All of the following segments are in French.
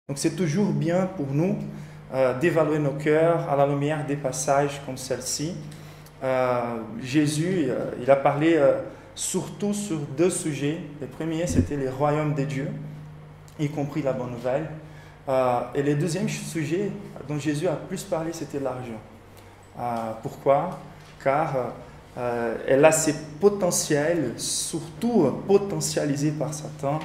Donc c'est toujours bien pour nous d'évaluer nos cœurs à la lumière des passages comme celle-ci. Jésus, il a parlé surtout sur deux sujets. Le premier, c'était les royaumes des dieux, y compris la bonne nouvelle. Et le deuxième sujet dont Jésus a plus parlé, c'était l'argent. Pourquoi? Car elle a ses potentiels, surtout potentialisés par Satan,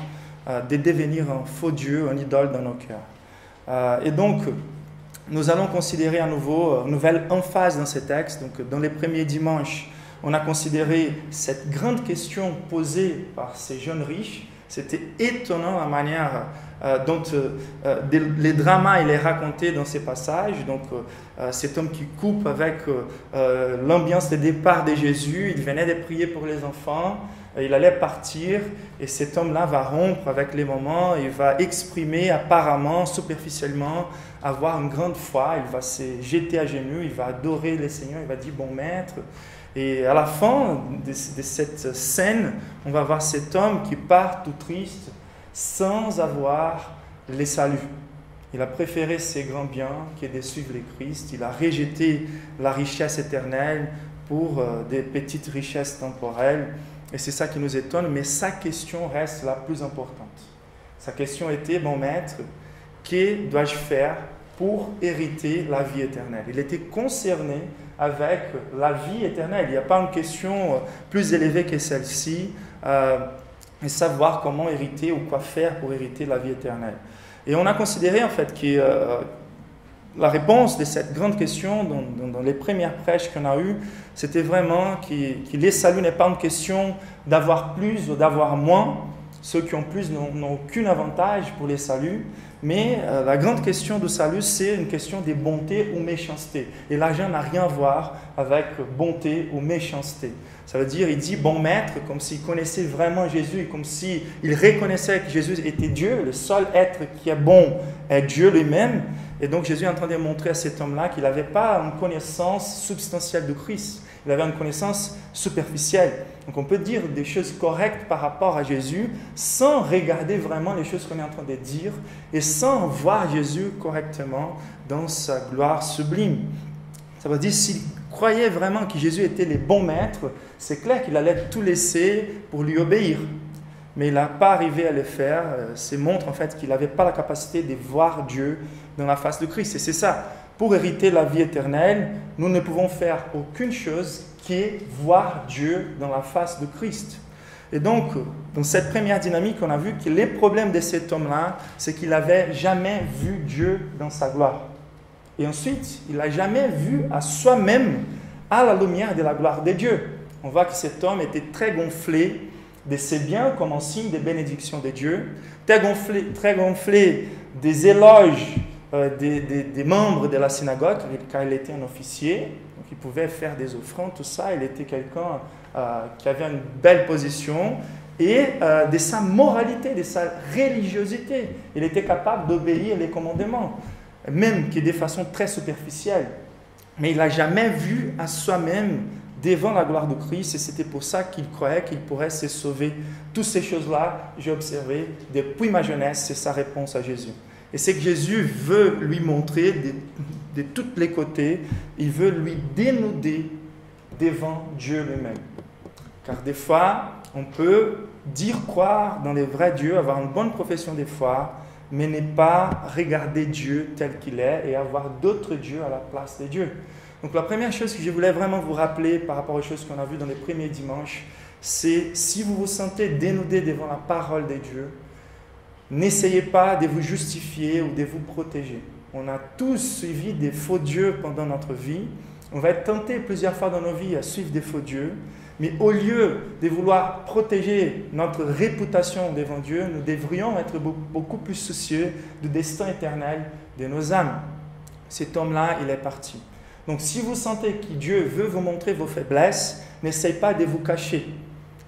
de devenir un faux Dieu, un idole dans nos cœurs. Et donc, nous allons considérer à nouveau une nouvelle emphase dans ce texte. Donc, dans les premiers dimanches, on a considéré cette grande question posée par ces jeunes riches. C'était étonnant la manière dont les dramas il est raconté dans ces passages. Donc, cet homme qui coupe avec l'ambiance de départ de Jésus, il venait de prier pour les enfants, il allait partir, et cet homme-là va rompre avec les moments, il va exprimer apparemment, superficiellement, avoir une grande foi, il va se jeter à genoux, il va adorer le Seigneur, il va dire « bon maître ». Et à la fin de cette scène, on va voir cet homme qui part tout triste, sans avoir les saluts. Il a préféré ses grands biens qui est de suivre le Christ. Il a rejeté la richesse éternelle pour des petites richesses temporelles. Et c'est ça qui nous étonne, mais sa question reste la plus importante. Sa question était, bon maître, que dois-je faire pour hériter la vie éternelle? Il était concerné avec la vie éternelle. Il n'y a pas une question plus élevée que celle-ci, et savoir comment hériter ou quoi faire pour hériter la vie éternelle. Et on a considéré en fait que la réponse de cette grande question dans les premières prêches qu'on a eues, c'était vraiment que les saluts n'est pas une question d'avoir plus ou d'avoir moins. Ceux qui ont plus n'ont aucun avantage pour les saluts, mais la grande question du salut, c'est une question de bonté ou méchanceté. Et l'argent n'a rien à voir avec bonté ou méchanceté. Ça veut dire, il dit bon maître, comme s'il connaissait vraiment Jésus, comme s'il reconnaissait que Jésus était Dieu, le seul être qui est bon est Dieu lui-même. Et donc Jésus est en train de montrer à cet homme-là qu'il n'avait pas une connaissance substantielle de Christ, il avait une connaissance superficielle. Donc on peut dire des choses correctes par rapport à Jésus sans regarder vraiment les choses qu'on est en train de dire et sans voir Jésus correctement dans sa gloire sublime. Ça veut dire s'il croyait vraiment que Jésus était le bon maître, c'est clair qu'il allait tout laisser pour lui obéir. Mais il n'a pas arrivé à le faire. Ça montre en fait qu'il n'avait pas la capacité de voir Dieu dans la face de Christ. Et c'est ça. Pour hériter la vie éternelle, nous ne pouvons faire aucune chose qu'est voir Dieu dans la face de Christ. Et donc, dans cette première dynamique, on a vu que les problèmes de cet homme-là, c'est qu'il n'avait jamais vu Dieu dans sa gloire. Et ensuite, il n'a jamais vu à soi-même à la lumière de la gloire de Dieu. On voit que cet homme était très gonflé de ses biens comme un signe de bénédiction de Dieu, très gonflé des éloges des membres de la synagogue, car il était un officier, donc il pouvait faire des offrandes, tout ça. Il était quelqu'un qui avait une belle position, et de sa moralité, de sa religiosité. Il était capable d'obéir les commandements, même que de façon très superficielle. Mais il n'a jamais vu à soi-même devant la gloire de Christ, et c'était pour ça qu'il croyait qu'il pourrait se sauver. Toutes ces choses-là, j'ai observé depuis ma jeunesse, c'est sa réponse à Jésus. Et c'est que Jésus veut lui montrer de tous les côtés, il veut lui dénuder devant Dieu lui-même. Car des fois, on peut dire croire dans les vrais dieux, avoir une bonne profession de foi, mais ne pas regarder Dieu tel qu'il est et avoir d'autres dieux à la place de Dieu. Donc la première chose que je voulais vraiment vous rappeler par rapport aux choses qu'on a vues dans les premiers dimanches, c'est si vous vous sentez dénudé devant la parole de Dieu, n'essayez pas de vous justifier ou de vous protéger. On a tous suivi des faux dieux pendant notre vie. On va être tenté plusieurs fois dans nos vies à suivre des faux dieux. Mais au lieu de vouloir protéger notre réputation devant Dieu, nous devrions être beaucoup plus soucieux du destin éternel de nos âmes. Cet homme-là, il est parti. Donc si vous sentez que Dieu veut vous montrer vos faiblesses, n'essayez pas de vous cacher.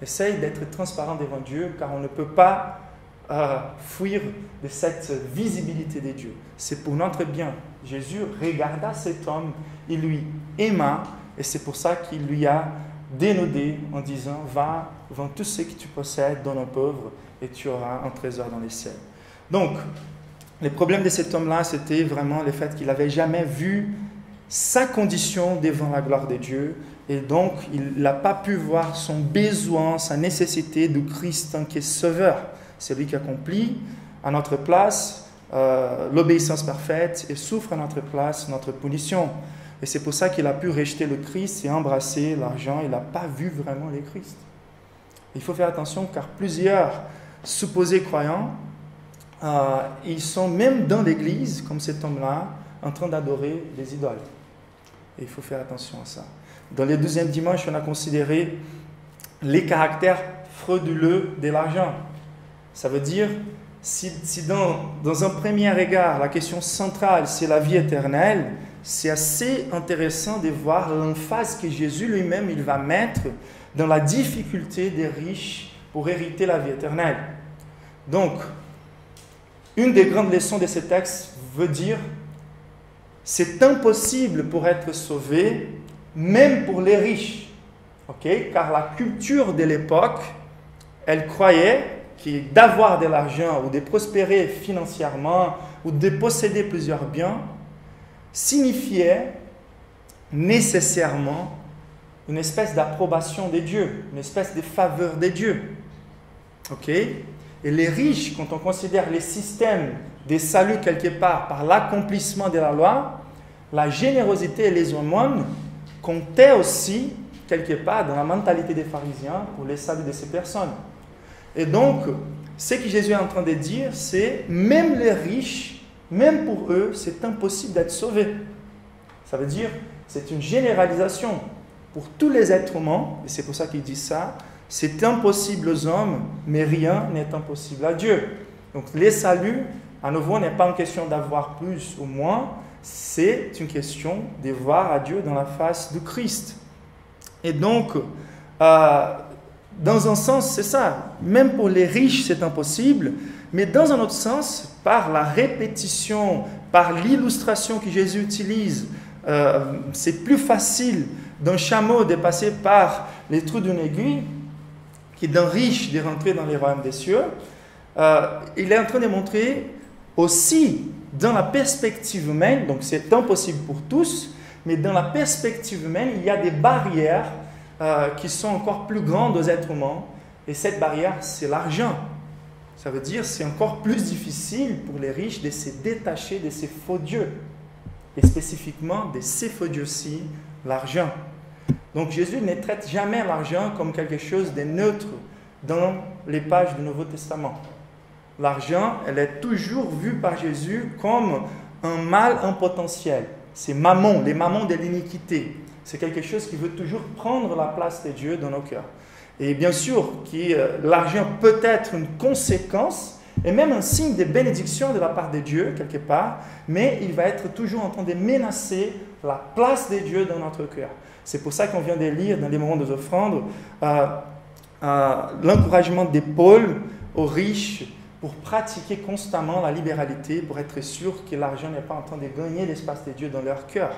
Essayez d'être transparent devant Dieu, car on ne peut pas fuir de cette visibilité de Dieu. C'est pour notre bien. Jésus regarda cet homme, il lui aima, et c'est pour ça qu'il lui a dénudé en disant « Va, vends tout ce que tu possèdes, donne aux pauvres, et tu auras un trésor dans les cieux. » Donc, Le problème de cet homme-là, c'était vraiment le fait qu'il n'avait jamais vu sa condition devant la gloire de Dieu. Et donc, il n'a pas pu voir son besoin, sa nécessité de Christ en tant que sauveur. C'est lui qui accomplit à notre place l'obéissance parfaite et souffre à notre place notre punition. Et c'est pour ça qu'il a pu rejeter le Christ et embrasser l'argent. Il n'a pas vu vraiment le Christ. Il faut faire attention car plusieurs supposés croyants, ils sont même dans l'église, comme cet homme-là, en train d'adorer les idoles. Et il faut faire attention à ça. Dans le 12e dimanche, on a considéré les caractères frauduleux de l'argent. Ça veut dire, si dans un premier regard, la question centrale, c'est la vie éternelle, c'est assez intéressant de voir l'emphase que Jésus lui-même il va mettre dans la difficulté des riches pour hériter la vie éternelle. Donc, une des grandes leçons de ce texte veut dire c'est impossible pour être sauvé, même pour les riches. Okay? Car la culture de l'époque, elle croyait que d'avoir de l'argent ou de prospérer financièrement ou de posséder plusieurs biens signifiait nécessairement une espèce d'approbation des dieux, une espèce de faveur des dieux. Okay? Et les riches, quand on considère les systèmes de salut quelque part par l'accomplissement de la loi, la générosité et les aumônes comptaient aussi quelque part dans la mentalité des pharisiens pour les saluts de ces personnes. Et donc, ce que Jésus est en train de dire, c'est même les riches, même pour eux, c'est impossible d'être sauvés. Ça veut dire, c'est une généralisation pour tous les êtres humains, et c'est pour ça qu'il dit ça, c'est impossible aux hommes, mais rien n'est impossible à Dieu. Donc les saluts, à nouveau, n'est pas une question d'avoir plus ou moins, c'est une question de voir à Dieu dans la face du Christ. Et donc, dans un sens, c'est ça. Même pour les riches, c'est impossible, mais dans un autre sens, par la répétition, par l'illustration que Jésus utilise, c'est plus facile d'un chameau de passer par les trous d'une aiguille que d'un riche de rentrer dans les royaumes des cieux. Il est en train de montrer aussi, dans la perspective humaine, donc c'est impossible pour tous, mais dans la perspective humaine, il y a des barrières qui sont encore plus grandes aux êtres humains, et cette barrière, c'est l'argent. Ça veut dire que c'est encore plus difficile pour les riches de se détacher de ces faux dieux, et spécifiquement de ces faux dieux-ci, l'argent. Donc Jésus ne traite jamais l'argent comme quelque chose de neutre dans les pages du Nouveau Testament. L'argent, elle est toujours vue par Jésus comme un mal en potentiel. C'est mammon, les mammons de l'iniquité. C'est quelque chose qui veut toujours prendre la place de Dieu dans nos cœurs. Et bien sûr, l'argent peut être une conséquence et même un signe de bénédiction de la part de Dieu, quelque part, mais il va être toujours en train de menacer la place de Dieu dans notre cœur. C'est pour ça qu'on vient de lire dans les moments des offrandes l'encouragement de Paul aux riches pour pratiquer constamment la libéralité, pour être sûr que l'argent n'est pas en train de gagner l'espace de Dieu dans leur cœur.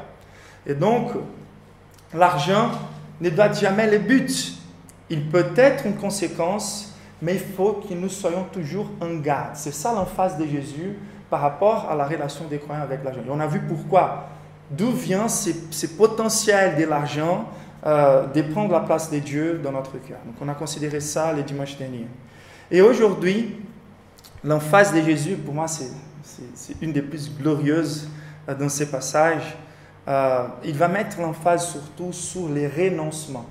Et donc, l'argent ne doit être jamais le but. Il peut être une conséquence, mais il faut que nous soyons toujours en garde. C'est ça l'emphase de Jésus par rapport à la relation des croyants avec l'argent. Et on a vu pourquoi. D'où vient ce potentiel de l'argent de prendre la place de Dieu dans notre cœur. Donc on a considéré ça le dimanche dernier. Et aujourd'hui, l'emphase de Jésus, pour moi, c'est une des plus glorieuses dans ces passages. Il va mettre l'emphase surtout sur les renoncements.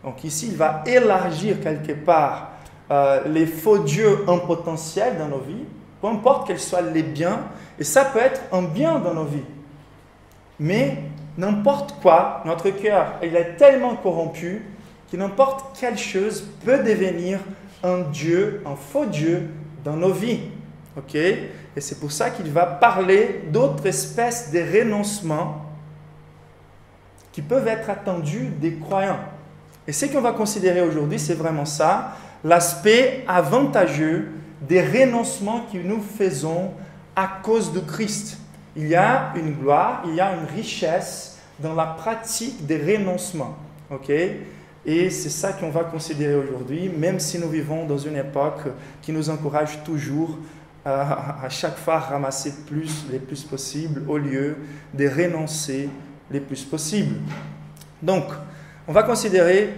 Donc ici, il va élargir quelque part les faux dieux en potentiel dans nos vies, peu importe quels soient les biens, et ça peut être un bien dans nos vies. Mais n'importe quoi, notre cœur, il est tellement corrompu que n'importe quelle chose peut devenir un dieu, un faux dieu dans nos vies. Okay? Et c'est pour ça qu'il va parler d'autres espèces de renoncements qui peuvent être attendus des croyants. Et ce qu'on va considérer aujourd'hui, c'est vraiment ça, l'aspect avantageux des renoncements que nous faisons à cause de Christ. Il y a une gloire, il y a une richesse dans la pratique des renoncements. Okay? Et c'est ça qu'on va considérer aujourd'hui, même si nous vivons dans une époque qui nous encourage toujours à chaque fois ramasser les plus possible au lieu de renoncer les plus possible. Donc, on va considérer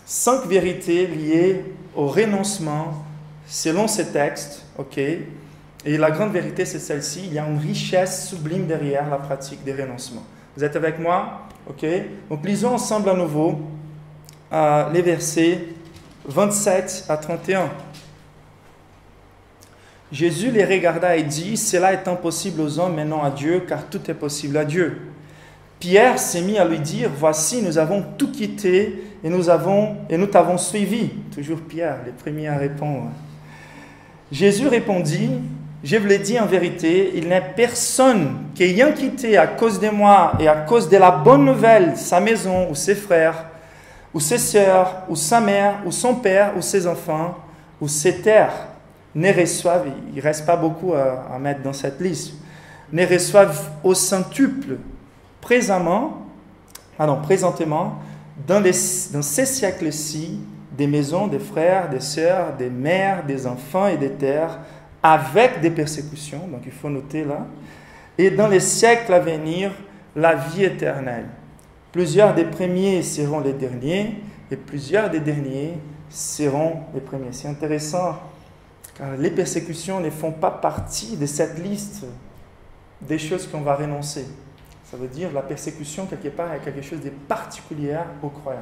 5 vérités liées au renoncement selon ces textes, ok? Et la grande vérité, c'est celle-ci. Il y a une richesse sublime derrière la pratique des renoncements. Vous êtes avec moi? Ok? Donc, lisons ensemble à nouveau les versets 27 à 31. Jésus les regarda et dit, « Cela est impossible aux hommes, mais non à Dieu, car tout est possible à Dieu. » Pierre s'est mis à lui dire, « Voici, nous avons tout quitté et nous t'avons suivi. » Toujours Pierre, les premiers à répondre. Jésus répondit, « Je vous l'ai dit en vérité, il n'est personne qui ayant quitté à cause de moi et à cause de la bonne nouvelle sa maison ou ses frères, ou ses sœurs, ou sa mère, ou son père, ou ses enfants, ou ses terres, ne reçoivent, il ne reste pas beaucoup à mettre dans cette liste, ne reçoivent au centuple présentement, dans ces siècles-ci, des maisons, des frères, des sœurs, des mères, des enfants et des terres, avec des persécutions, donc il faut noter là, et dans les siècles à venir, la vie éternelle. Plusieurs des premiers seront les derniers, et plusieurs des derniers seront les premiers. C'est intéressant, car les persécutions ne font pas partie de cette liste des choses qu'on va renoncer. Ça veut dire la persécution, quelque part, est quelque chose de particulier aux croyants.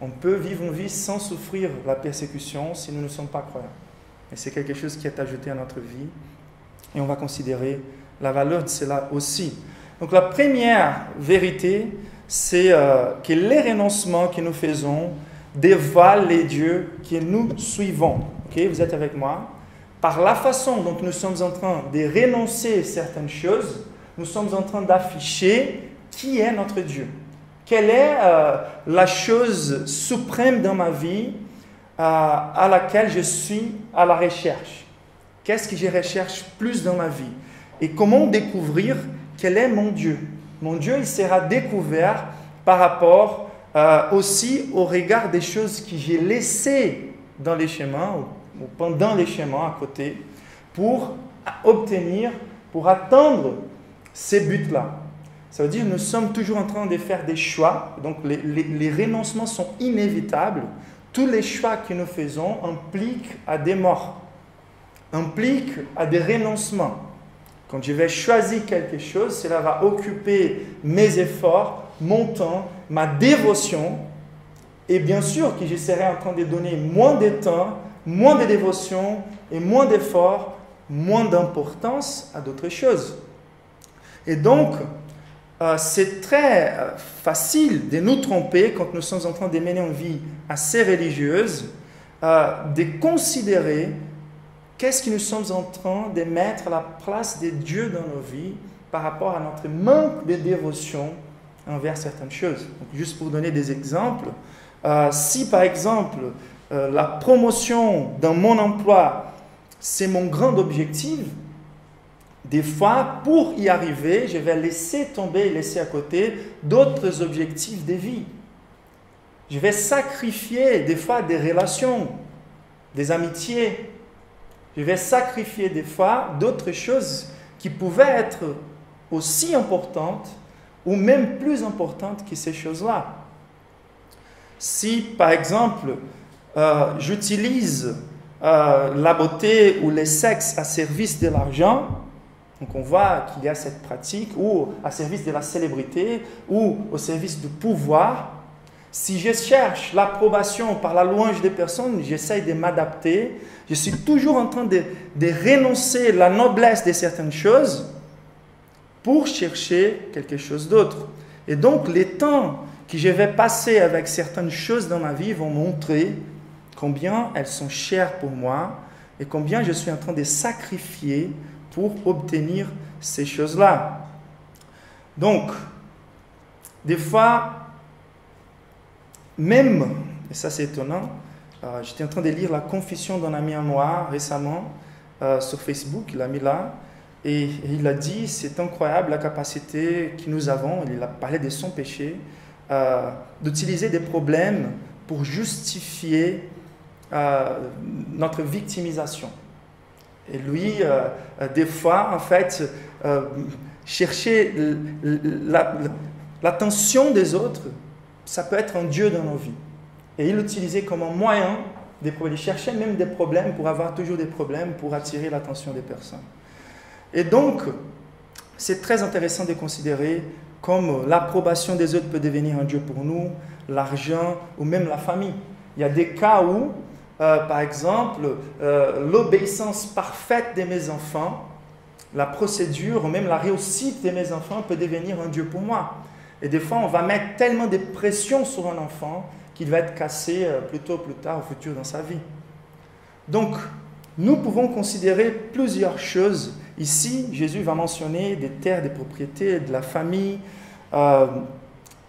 On peut vivre une vie sans souffrir la persécution si nous ne sommes pas croyants. Et c'est quelque chose qui est ajouté à notre vie. Et on va considérer la valeur de cela aussi. Donc la première vérité, c'est que les renoncements que nous faisons dévoilent les dieux que nous suivons. Okay, vous êtes avec moi? Par la façon dont nous sommes en train de renoncer à certaines choses, nous sommes en train d'afficher qui est notre Dieu. Quelle est la chose suprême dans ma vie à laquelle je suis à la recherche? Qu'est-ce que je recherche plus dans ma vie? Et comment découvrir quel est mon Dieu? Mon Dieu, il sera découvert par rapport aussi au regard des choses que j'ai laissées dans les chemins ou pendant les chemins à côté pour atteindre ces buts-là. Ça veut dire que nous sommes toujours en train de faire des choix. Donc les renoncements sont inévitables. Tous les choix que nous faisons impliquent à des morts, impliquent à des renoncements. Quand je vais choisir quelque chose, cela va occuper mes efforts, mon temps, ma dévotion. Et bien sûr que je serai en train de donner moins de temps, moins de dévotion et moins d'efforts, moins d'importance à d'autres choses. Et donc, c'est très facile de nous tromper quand nous sommes en train de mener une vie assez religieuse, de considérer qu'est-ce que nous sommes en train de mettre à la place de Dieu dans nos vies par rapport à notre manque de dévotion envers certaines choses. Donc, juste pour donner des exemples, si par exemple la promotion dans mon emploi, c'est mon grand objectif, des fois, pour y arriver, je vais laisser tomber et laisser à côté d'autres objectifs de vie. Je vais sacrifier des fois des relations, des amitiés. Je vais sacrifier des fois d'autres choses qui pouvaient être aussi importantes ou même plus importantes que ces choses-là. Si, par exemple, j'utilise la beauté ou le sexe à service de l'argent, donc on voit qu'il y a cette pratique, ou à service de la célébrité, ou au service du pouvoir. Si je cherche l'approbation par la louange des personnes, j'essaye de m'adapter. Je suis toujours en train de renoncer la noblesse de certaines choses pour chercher quelque chose d'autre. Et donc les temps que je vais passer avec certaines choses dans ma vie vont montrer combien elles sont chères pour moi et combien je suis en train de sacrifier pour obtenir ces choses-là. Donc, des fois, même, et ça c'est étonnant, j'étais en train de lire la confession d'un ami à moi récemment sur Facebook, il l'a mis là, et il a dit, c'est incroyable la capacité que nous avons, il a parlé de son péché, d'utiliser des problèmes pour justifier notre victimisation. Et lui, des fois, en fait, chercher l'attention des autres, ça peut être un Dieu dans nos vies. Et il l'utilisait comme un moyen des problèmes. Il cherchait même des problèmes pour avoir toujours des problèmes, pour attirer l'attention des personnes. Et donc, c'est très intéressant de considérer comme l'approbation des autres peut devenir un Dieu pour nous, l'argent ou même la famille. Il y a des cas où, par exemple, l'obéissance parfaite de mes enfants, la procédure ou même la réussite de mes enfants peut devenir un Dieu pour moi. Et des fois, on va mettre tellement de pression sur un enfant qu'il va être cassé plus tôt ou plus tard au futur dans sa vie. Donc, nous pouvons considérer plusieurs choses. Ici, Jésus va mentionner des terres, des propriétés, de la famille,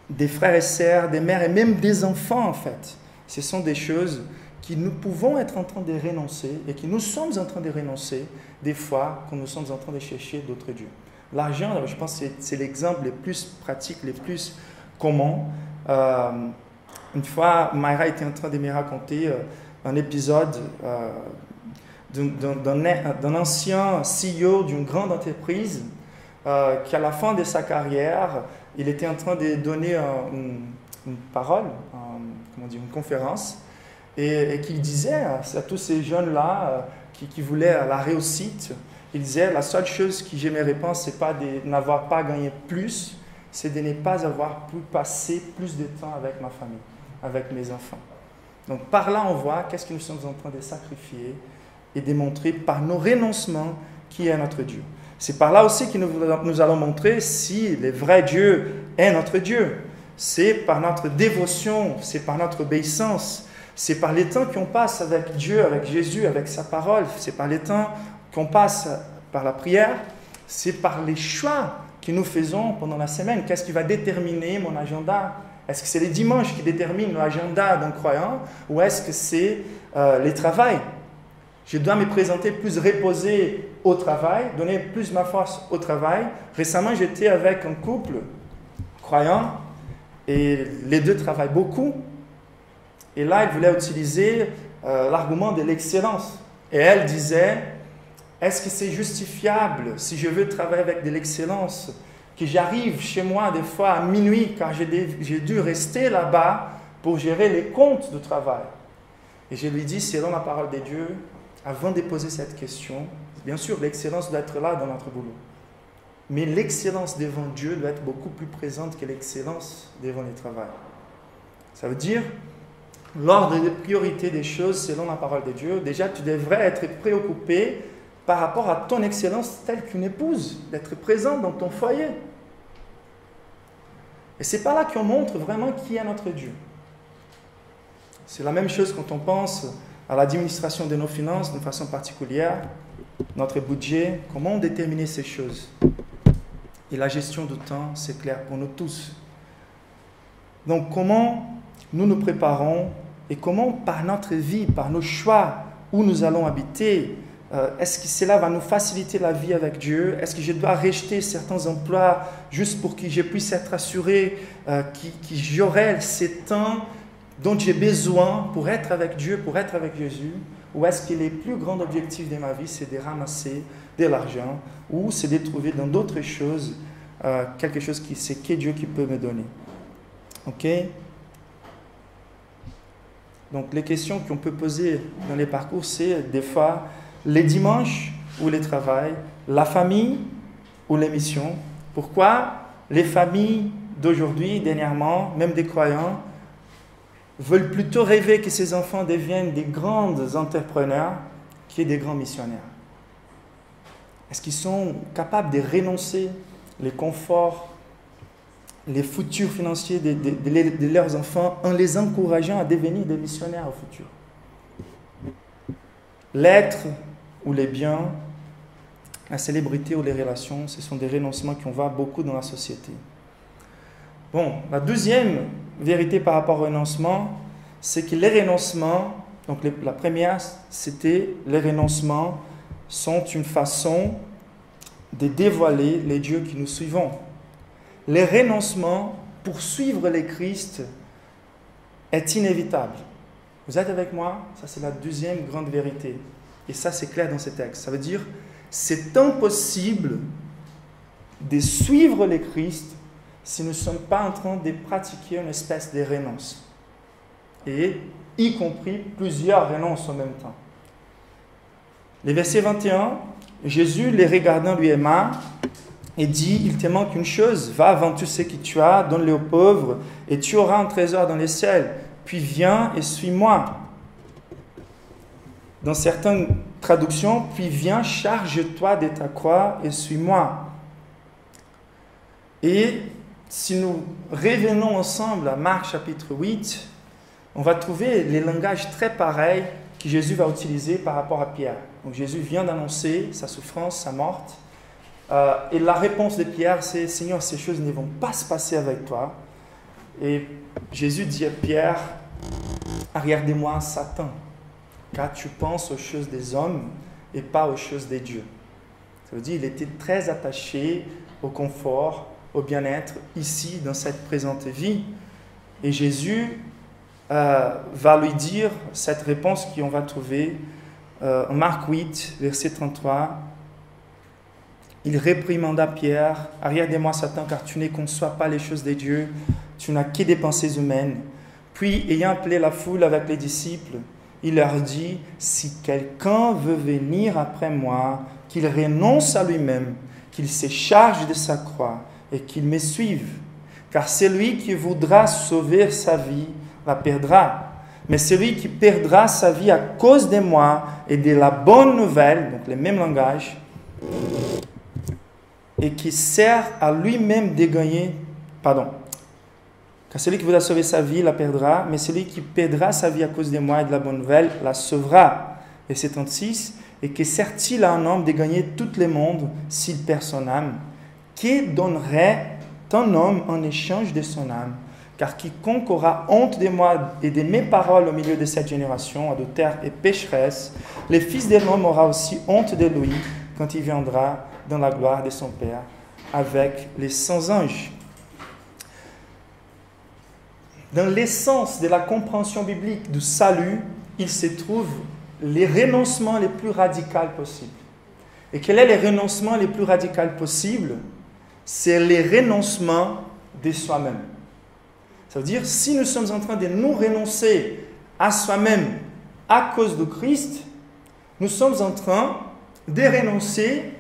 des frères et sœurs, des mères et même des enfants en fait. Ce sont des choses que nous pouvons être en train de renoncer et que nous sommes en train de renoncer des fois quand nous sommes en train de chercher d'autres dieux. L'argent, je pense que c'est l'exemple le plus pratique, le plus commun. Une fois, Mayra était en train de me raconter un épisode d'un ancien CEO d'une grande entreprise qui, à la fin de sa carrière, il était en train de donner une parole, une conférence, et qu'il disait à tous ces jeunes-là qui voulaient la réussite, il disait, la seule chose que j'aimerais penser, c'est pas de n'avoir pas gagné plus, c'est de ne pas avoir pu passer plus de temps avec ma famille, avec mes enfants. Donc par là, on voit qu'est-ce que nous sommes en train de sacrifier et démontrer par nos renoncements qui est notre Dieu. C'est par là aussi que nous allons montrer si le vrai Dieu est notre Dieu. C'est par notre dévotion, c'est par notre obéissance, c'est par les temps qu'on passe avec Dieu, avec Jésus, avec sa parole, c'est par les temps qu'on passe par la prière, c'est par les choix que nous faisons pendant la semaine. Qu'est-ce qui va déterminer mon agenda? Est-ce que c'est les dimanches qui déterminent l'agenda d'un croyant ou est-ce que c'est les travails? Je dois me présenter plus reposé au travail, donner plus ma force au travail. Récemment, j'étais avec un couple croyant et les deux travaillent beaucoup. Et là, ils voulaient utiliser l'argument de l'excellence. Et elle disait, est-ce que c'est justifiable si je veux travailler avec de l'excellence, que j'arrive chez moi des fois à minuit car j'ai dû rester là-bas pour gérer les comptes du travail? Et je lui dis, selon la parole de Dieu, avant de poser cette question, bien sûr, l'excellence doit être là dans notre boulot. Mais l'excellence devant Dieu doit être beaucoup plus présente que l'excellence devant le travail. Ça veut dire, l'ordre de priorité des choses selon la parole de Dieu, déjà tu devrais être préoccupé par rapport à ton excellence telle qu'une épouse, d'être présente dans ton foyer. Et c'est par là qu'on montre vraiment qui est notre Dieu. C'est la même chose quand on pense à l'administration de nos finances de façon particulière, notre budget, comment déterminer ces choses. Et la gestion du temps, c'est clair pour nous tous. Donc comment nous nous préparons et comment par notre vie, par nos choix, où nous allons habiter, est-ce que cela va nous faciliter la vie avec Dieu? Est-ce que je dois rejeter certains emplois juste pour que je puisse être assuré que j'aurai ces temps dont j'ai besoin pour être avec Dieu, pour être avec Jésus? Ou est-ce que les plus grands objectifs de ma vie, c'est de ramasser de l'argent ou c'est de trouver dans d'autres choses quelque chose qui c'est que Dieu qui peut me donner? Ok? Donc les questions qu'on peut poser dans les parcours, c'est des fois les dimanches ou les travails, la famille ou les missions. Pourquoi les familles d'aujourd'hui, dernièrement, même des croyants, veulent plutôt rêver que ces enfants deviennent des grands entrepreneurs que des grands missionnaires? Est-ce qu'ils sont capables de renoncer les conforts, les futurs financiers de leurs enfants en les encourageant à devenir des missionnaires au futur? L'être ou les biens, la célébrité ou les relations, ce sont des renoncements qu'on voit beaucoup dans la société. Bon, la deuxième vérité par rapport au renoncement, c'est que les renoncements, donc la première, c'était les renoncements sont une façon de dévoiler les dieux que nous suivons. Les renoncements pour suivre le Christ est inévitable. Vous êtes avec moi? Ça, c'est la deuxième grande vérité. Et ça, c'est clair dans ces textes. Ça veut dire, c'est impossible de suivre le Christ si nous ne sommes pas en train de pratiquer une espèce de renonce. Et y compris plusieurs renonces en même temps. Le verset 21, Jésus, les regardant, lui aima et dit, il te manque une chose, va vends tout ce que tu as, donne-le aux pauvres, et tu auras un trésor dans les cieux. Puis viens et suis-moi. Dans certaines traductions, puis viens, charge-toi de ta croix et suis-moi. Et si nous revenons ensemble à Marc chapitre 8, on va trouver les langages très pareils que Jésus va utiliser par rapport à Pierre. Donc Jésus vient d'annoncer sa souffrance, sa mort. Et la réponse de Pierre, c'est « Seigneur, ces choses ne vont pas se passer avec toi. » Et Jésus dit à Pierre, « Arrière de moi, Satan, car tu penses aux choses des hommes et pas aux choses des dieux. » Ça veut dire qu'il était très attaché au confort, au bien-être, ici, dans cette présente vie. Et Jésus va lui dire cette réponse qu'on va trouver en Marc 8, verset 33. Il réprimanda Pierre, « Arrière de moi, Satan, car tu ne conçois pas les choses des dieux, tu n'as que des pensées humaines. » Puis, ayant appelé la foule avec les disciples, il leur dit, « Si quelqu'un veut venir après moi, qu'il renonce à lui-même, qu'il se charge de sa croix et qu'il me suive. Car celui qui voudra sauver sa vie la perdra. Mais celui qui perdra sa vie à cause de moi et de la bonne nouvelle, donc le même langage, et qui sert à lui-même de gagner, car celui qui voudra sauver sa vie la perdra, mais celui qui perdra sa vie à cause de moi et de la bonne nouvelle la sauvera. Verset 36, et que sert-il à un homme de gagner tout le monde s'il perd son âme? Que donnerait un homme en échange de son âme? Car quiconque aura honte de moi et de mes paroles au milieu de cette génération, adultère et pécheresse, le Fils de l'homme aura aussi honte de lui quand il viendra dans la gloire de son Père avec les saints anges. Dans l'essence de la compréhension biblique du salut, il se trouve les renoncements les plus radicaux possibles. Et quel est le renoncement les plus radical possible? C'est le renoncement de soi-même. Ça veut dire, si nous sommes en train de nous renoncer à soi-même à cause de Christ, nous sommes en train de renoncer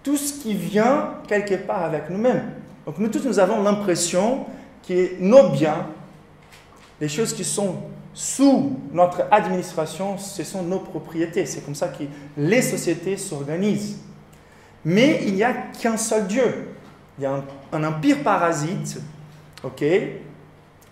tout ce qui vient quelque part avec nous-mêmes. Donc nous tous, nous avons l'impression que nos biens, les choses qui sont sous notre administration, ce sont nos propriétés. C'est comme ça que les sociétés s'organisent. Mais il n'y a qu'un seul Dieu. Il y a un empire parasite, ok?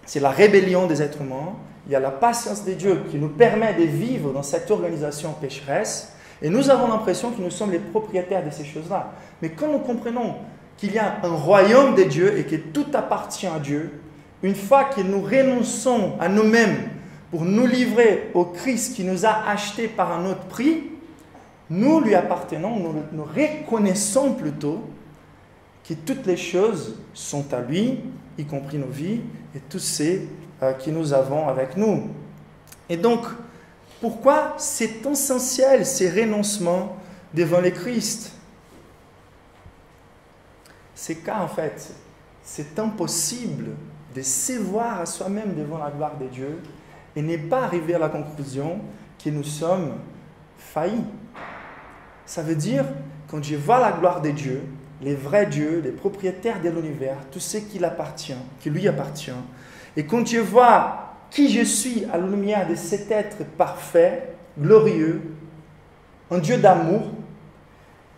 C'est la rébellion des êtres humains. Il y a la patience de Dieu qui nous permet de vivre dans cette organisation pécheresse. Et nous avons l'impression que nous sommes les propriétaires de ces choses-là. Mais quand nous comprenons qu'il y a un royaume de Dieu et que tout appartient à Dieu, une fois que nous renonçons à nous-mêmes pour nous livrer au Christ qui nous a achetés par un autre prix, nous lui appartenons, nous reconnaissons plutôt que toutes les choses sont à lui, y compris nos vies et tous ceux que nous avons avec nous. Et donc, pourquoi c'est essentiel ces renoncements devant le Christ? C'est qu'en fait, c'est impossible de se voir à soi-même devant la gloire de Dieu et ne pas arriver à la conclusion que nous sommes faillis. Ça veut dire, quand je vois la gloire de Dieu, les vrais dieux, les propriétaires de l'univers, tout ce qui lui appartient, et quand je vois qui je suis à la lumière de cet être parfait, glorieux, un Dieu d'amour,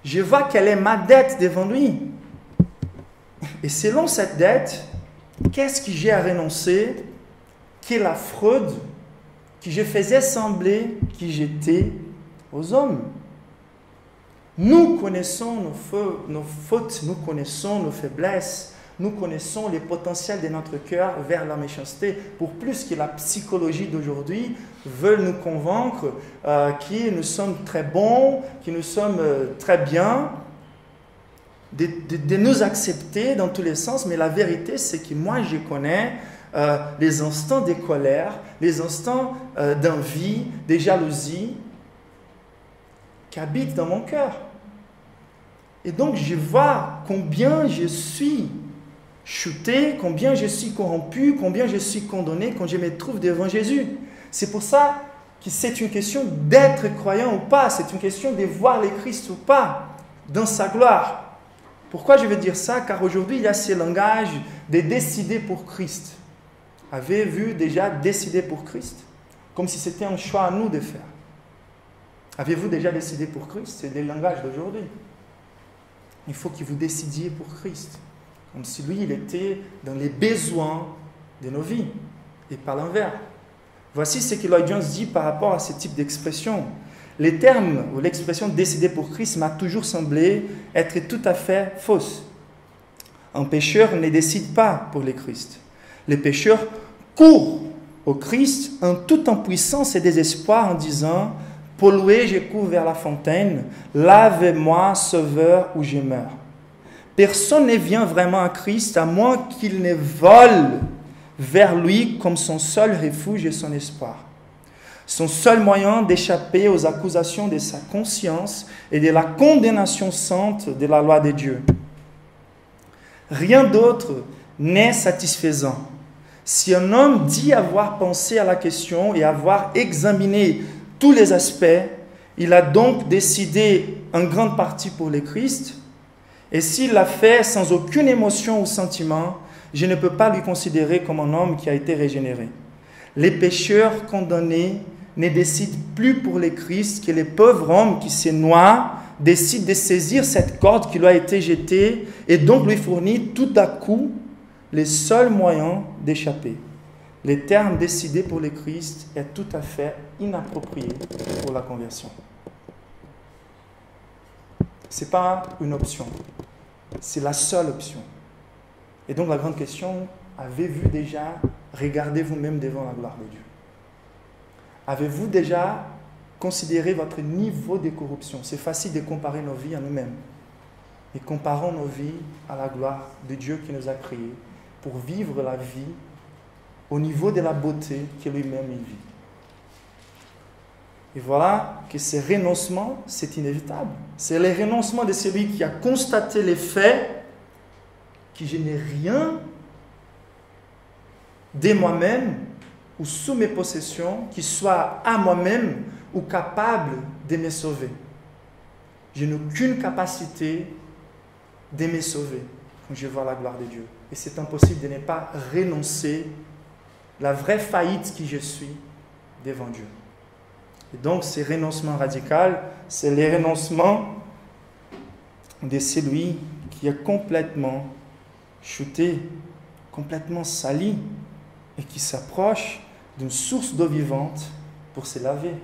je vois quelle est ma dette devant lui. Et selon cette dette, qu'est-ce que j'ai à renoncer? Quelle est la fraude que je faisais sembler que j'étais aux hommes? Nous connaissons nos fautes, nous connaissons nos faiblesses, nous connaissons les potentiels de notre cœur vers la méchanceté, pour plus que la psychologie d'aujourd'hui veut nous convaincre que nous sommes très bons, que nous sommes très bien, de nous accepter dans tous les sens. Mais la vérité, c'est que moi, je connais les instants de colère, les instants d'envie, de jalousie, qui habite dans mon cœur. Et donc, je vois combien je suis chuté, combien je suis corrompu, combien je suis condamné quand je me trouve devant Jésus. C'est pour ça que c'est une question d'être croyant ou pas, c'est une question de voir le Christ ou pas dans sa gloire. Pourquoi je veux dire ça? Car aujourd'hui, il y a ce langage de décider pour Christ. Avez-vous déjà décidé pour Christ? Comme si c'était un choix à nous de faire. Avez-vous déjà décidé pour Christ? C'est le langage d'aujourd'hui. Il faut que vous décidiez pour Christ. Comme si lui, il était dans les besoins de nos vies. Et pas l'inverse. Voici ce que Lloyd Jones dit par rapport à ce type d'expression. Les termes ou l'expression décider pour Christ m'a toujours semblé être tout à fait fausse. Un pécheur ne décide pas pour le Christ. Les pécheurs courent au Christ en toute impuissance et désespoir en disant « Pollué, je cours vers la fontaine, lave-moi, sauveur, ou je meurs. » Personne ne vient vraiment à Christ à moins qu'il ne vole vers lui comme son seul refuge et son espoir. Son seul moyen d'échapper aux accusations de sa conscience et de la condamnation sainte de la loi de Dieu. Rien d'autre n'est satisfaisant. Si un homme dit avoir pensé à la question et avoir examiné tous les aspects, il a donc décidé en grande partie pour le Christ, et s'il l'a fait sans aucune émotion ou sentiment, je ne peux pas lui considérer comme un homme qui a été régénéré. Les pécheurs condamnés ne décident plus pour le Christ que les pauvres hommes qui se noient décident de saisir cette corde qui lui a été jetée et donc lui fournit tout à coup les seuls moyens d'échapper. Le terme décidé pour le Christ est tout à fait inapproprié pour la conversion. Ce n'est pas une option, c'est la seule option. Et donc la grande question, avez-vous déjà regardé vous-même devant la gloire de Dieu? Avez-vous déjà considéré votre niveau de corruption? C'est facile de comparer nos vies à nous-mêmes. Et comparons nos vies à la gloire de Dieu qui nous a créés pour vivre la vie au niveau de la beauté que lui-même il vit. Et voilà que ce renoncement, c'est inévitable. C'est le renoncement de celui qui a constaté les faits, que je n'ai rien de moi-même ou sous mes possessions qui soit à moi-même ou capable de me sauver. Je n'ai aucune capacité de me sauver quand je vois la gloire de Dieu. Et c'est impossible de ne pas renoncer la vraie faillite qui je suis devant Dieu. Et donc, ce renoncement radical, c'est le renoncement de celui qui est complètement chuté, complètement sali, et qui s'approche d'une source d'eau vivante pour se laver.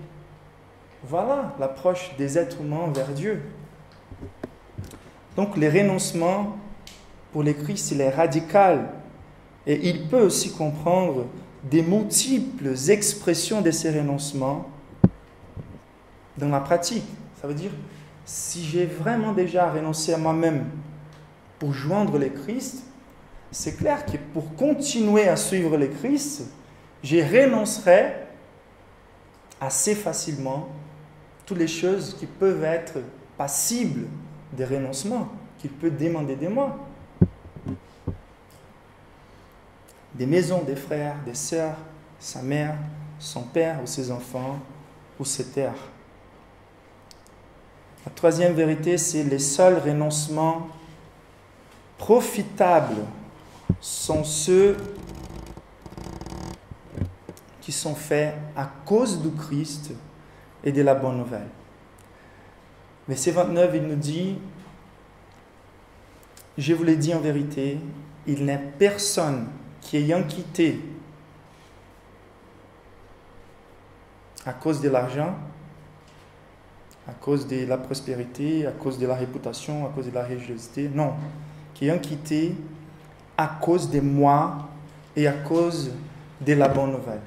Voilà l'approche des êtres humains vers Dieu. Donc, le renoncement pour le Christ, il est radical, et il peut aussi comprendre des multiples expressions de ces renoncements dans la pratique. Ça veut dire, si j'ai vraiment déjà renoncé à moi-même pour joindre le Christ, c'est clair que pour continuer à suivre le Christ, je renoncerai assez facilement toutes les choses qui peuvent être passibles de renoncement, qu'il peut demander de moi. Des maisons, des frères, des sœurs, sa mère, son père ou ses enfants ou ses terres. La troisième vérité, c'est les seuls renoncements profitables sont ceux qui sont faits à cause du Christ et de la bonne nouvelle. Verset 29, il nous dit, « Je vous l'ai dit en vérité, il n'est personne qui ayant quitté à cause de l'argent, à cause de la prospérité, à cause de la réputation, à cause de la religiosité, non, qui ayant quitté à cause de moi et à cause de la bonne nouvelle. »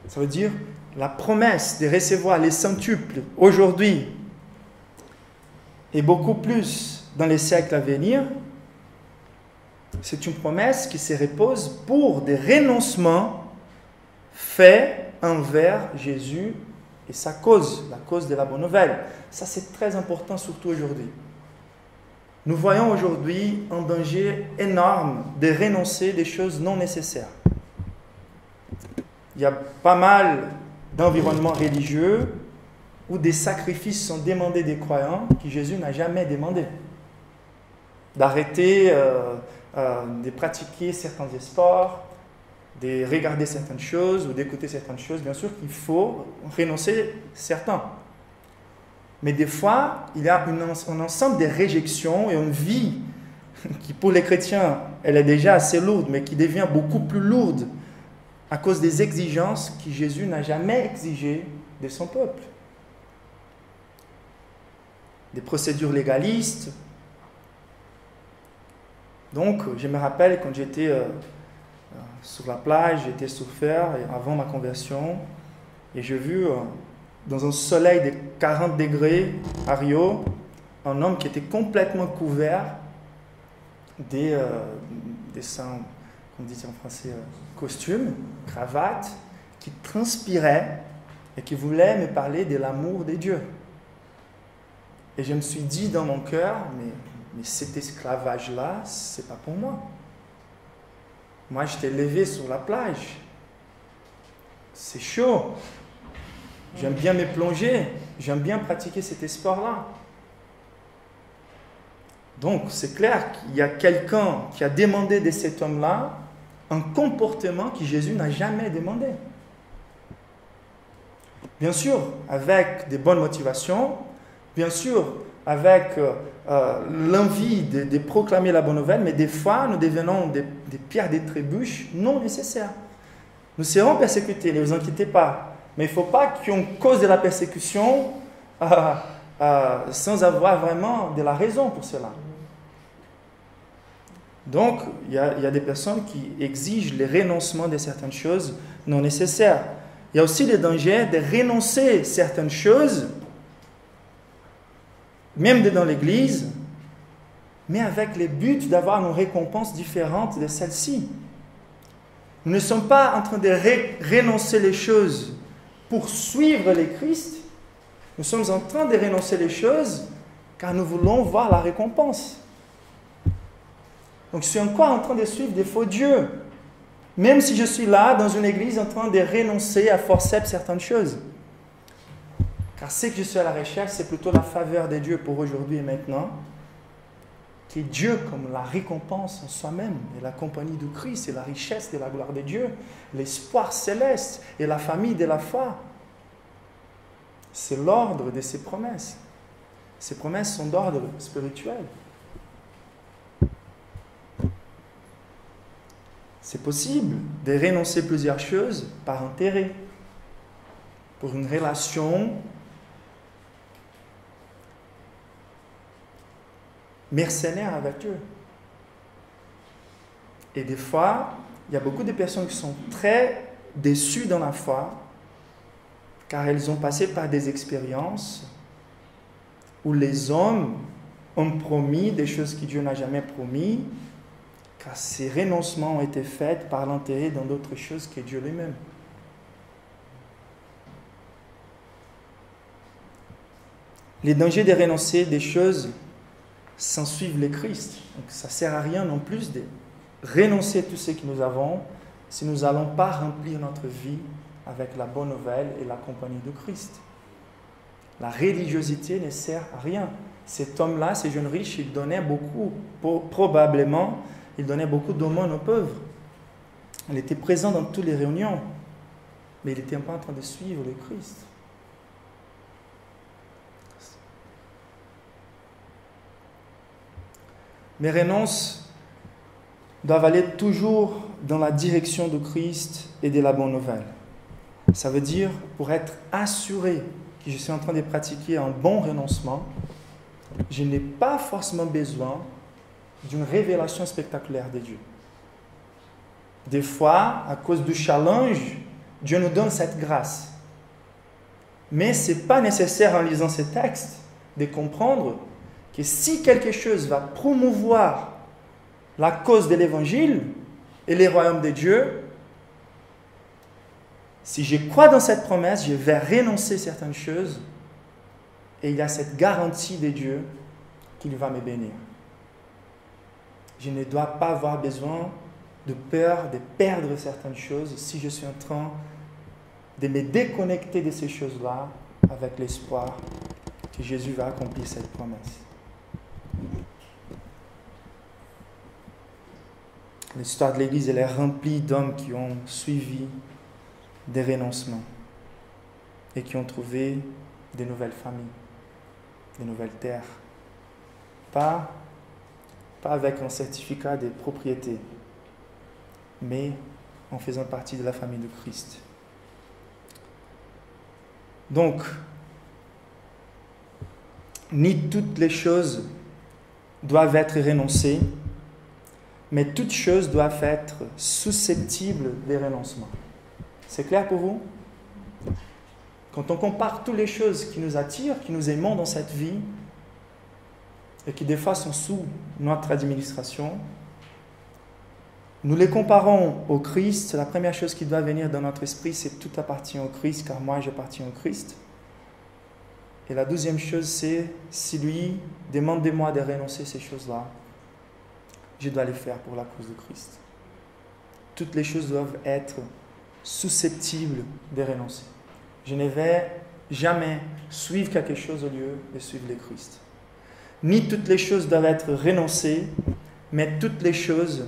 Ça veut dire la promesse de recevoir les centuples aujourd'hui et beaucoup plus dans les siècles à venir, c'est une promesse qui se repose pour des renoncements faits envers Jésus et sa cause, la cause de la bonne nouvelle. Ça, c'est très important, surtout aujourd'hui. Nous voyons aujourd'hui un danger énorme de renoncer des choses non nécessaires. Il y a pas mal d'environnements religieux où des sacrifices sont demandés des croyants que Jésus n'a jamais demandé. D'arrêter de pratiquer certains sports, de regarder certaines choses ou d'écouter certaines choses. Bien sûr qu'il faut renoncer certains. Mais des fois, il y a un ensemble de réjections et une vie qui, pour les chrétiens, elle est déjà assez lourde, mais qui devient beaucoup plus lourde à cause des exigences que Jésus n'a jamais exigées de son peuple. Des procédures légalistes. Donc, je me rappelle quand j'étais sur la plage, j'étais surfeur avant ma conversion, et j'ai vu dans un soleil de 40 degrés à Rio, un homme qui était complètement couvert des comme on dit en français, costumes, cravates, qui transpirait et qui voulait me parler de l'amour de Dieu. Et je me suis dit dans mon cœur, mais cet esclavage-là, c'est pas pour moi. Moi, j'étais levé sur la plage. C'est chaud. J'aime bien me plonger. J'aime bien pratiquer cet sport-là. Donc, c'est clair qu'il y a quelqu'un qui a demandé de cet homme-là un comportement que Jésus n'a jamais demandé. Bien sûr, avec des bonnes motivations, bien sûr, avec l'envie de proclamer la bonne nouvelle, mais des fois, nous devenons des pierres de trébuche non nécessaires. Nous serons persécutés, ne vous inquiétez pas. Mais il ne faut pas qu'on cause de la persécution sans avoir vraiment de la raison pour cela. Donc, il y a des personnes qui exigent le renoncement de certaines choses non nécessaires. Il y a aussi le danger de renoncer à certaines choses, même dans l'Église, mais avec le but d'avoir une récompense différente de celle-ci. Nous ne sommes pas en train de renoncer les choses pour suivre le Christ. Nous sommes en train de renoncer les choses car nous voulons voir la récompense. Donc je suis encore en train de suivre des faux dieux, même si je suis là dans une église en train de renoncer à forceps certaines choses. Car ce que je suis à la recherche, c'est plutôt la faveur de Dieu pour aujourd'hui et maintenant, qui est Dieu comme la récompense en soi-même, et la compagnie du Christ, et la richesse de la gloire de Dieu, l'espoir céleste et la famille de la foi. C'est l'ordre de ses promesses. Ces promesses sont d'ordre spirituel. C'est possible de renoncer plusieurs choses par intérêt, pour une relation mercenaire avec Dieu. Et des fois, il y a beaucoup de personnes qui sont très déçues dans la foi, car elles ont passé par des expériences où les hommes ont promis des choses que Dieu n'a jamais promis, car ces renoncements ont été faits par l'intérêt dans d'autres choses que Dieu lui-même. Les dangers de renoncer des choses sans suivre le Christ. Donc ça ne sert à rien non plus de renoncer à tout ce que nous avons si nous n'allons pas remplir notre vie avec la bonne nouvelle et la compagnie de Christ. La religiosité ne sert à rien. Cet homme-là, ce jeune riche, il donnait beaucoup, probablement, il donnait beaucoup d'aumônes aux pauvres. Il était présent dans toutes les réunions, mais il n'était pas en train de suivre le Christ. Mes renonces doivent aller toujours dans la direction du Christ et de la bonne nouvelle. Ça veut dire, pour être assuré que je suis en train de pratiquer un bon renoncement, je n'ai pas forcément besoin d'une révélation spectaculaire de Dieu. Des fois, à cause du challenge, Dieu nous donne cette grâce. Mais ce n'est pas nécessaire en lisant ces textes de comprendre que si quelque chose va promouvoir la cause de l'évangile et les royaumes de Dieu, Si je crois dans cette promesse, je vais renoncer certaines choses et il y a cette garantie de Dieu qu'il va me bénir. Je ne dois pas avoir besoin de peur de perdre certaines choses si je suis en train de me déconnecter de ces choses-là avec l'espoir que Jésus va accomplir cette promesse. L'histoire de l'Église, elle est remplie d'hommes qui ont suivi des renoncements et qui ont trouvé de nouvelles familles, de nouvelles terres. Pas avec un certificat de propriété, mais en faisant partie de la famille de Christ. Donc, ni toutes les choses doivent être renoncées, mais toutes choses doivent être susceptibles des renoncements. C'est clair pour vous? Quand on compare toutes les choses qui nous attirent, qui nous aimons dans cette vie, et qui des fois sont sous notre administration, nous les comparons au Christ. La première chose qui doit venir dans notre esprit, c'est tout appartient au Christ, car moi j'appartiens au Christ. Et la deuxième chose, c'est si lui demande de moi de renoncer à ces choses-là, je dois les faire pour la cause de Christ. Toutes les choses doivent être susceptibles de renoncer. Je ne vais jamais suivre quelque chose au lieu de suivre le Christ. Ni toutes les choses doivent être renoncées, mais toutes les choses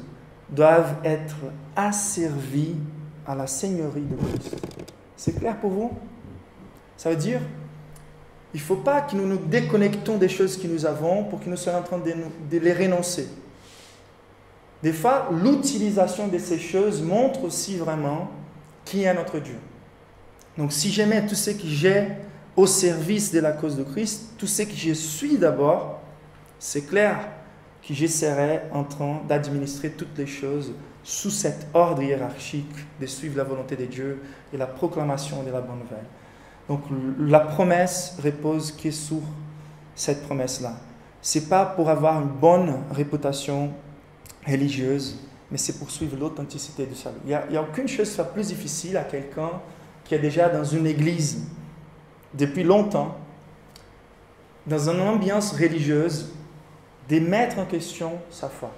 doivent être asservies à la seigneurie de Christ. C'est clair pour vous? Ça veut dire, il ne faut pas que nous nous déconnectons des choses que nous avons pour que nous soyons en train de les renoncer. Des fois, l'utilisation de ces choses montre aussi vraiment qui est notre Dieu. Donc, si je mets tout ce que j'ai au service de la cause de Christ, tout ce que je suis d'abord, c'est clair que je serai en train d'administrer toutes les choses sous cet ordre hiérarchique de suivre la volonté de Dieu et la proclamation de la bonne nouvelle. Donc, la promesse repose que sur cette promesse-là. Ce n'est pas pour avoir une bonne réputation religieuse, mais c'est pour suivre l'authenticité du salut. Il n'y a aucune chose qui soit plus difficile à quelqu'un qui est déjà dans une église depuis longtemps, dans une ambiance religieuse, de mettre en question sa foi.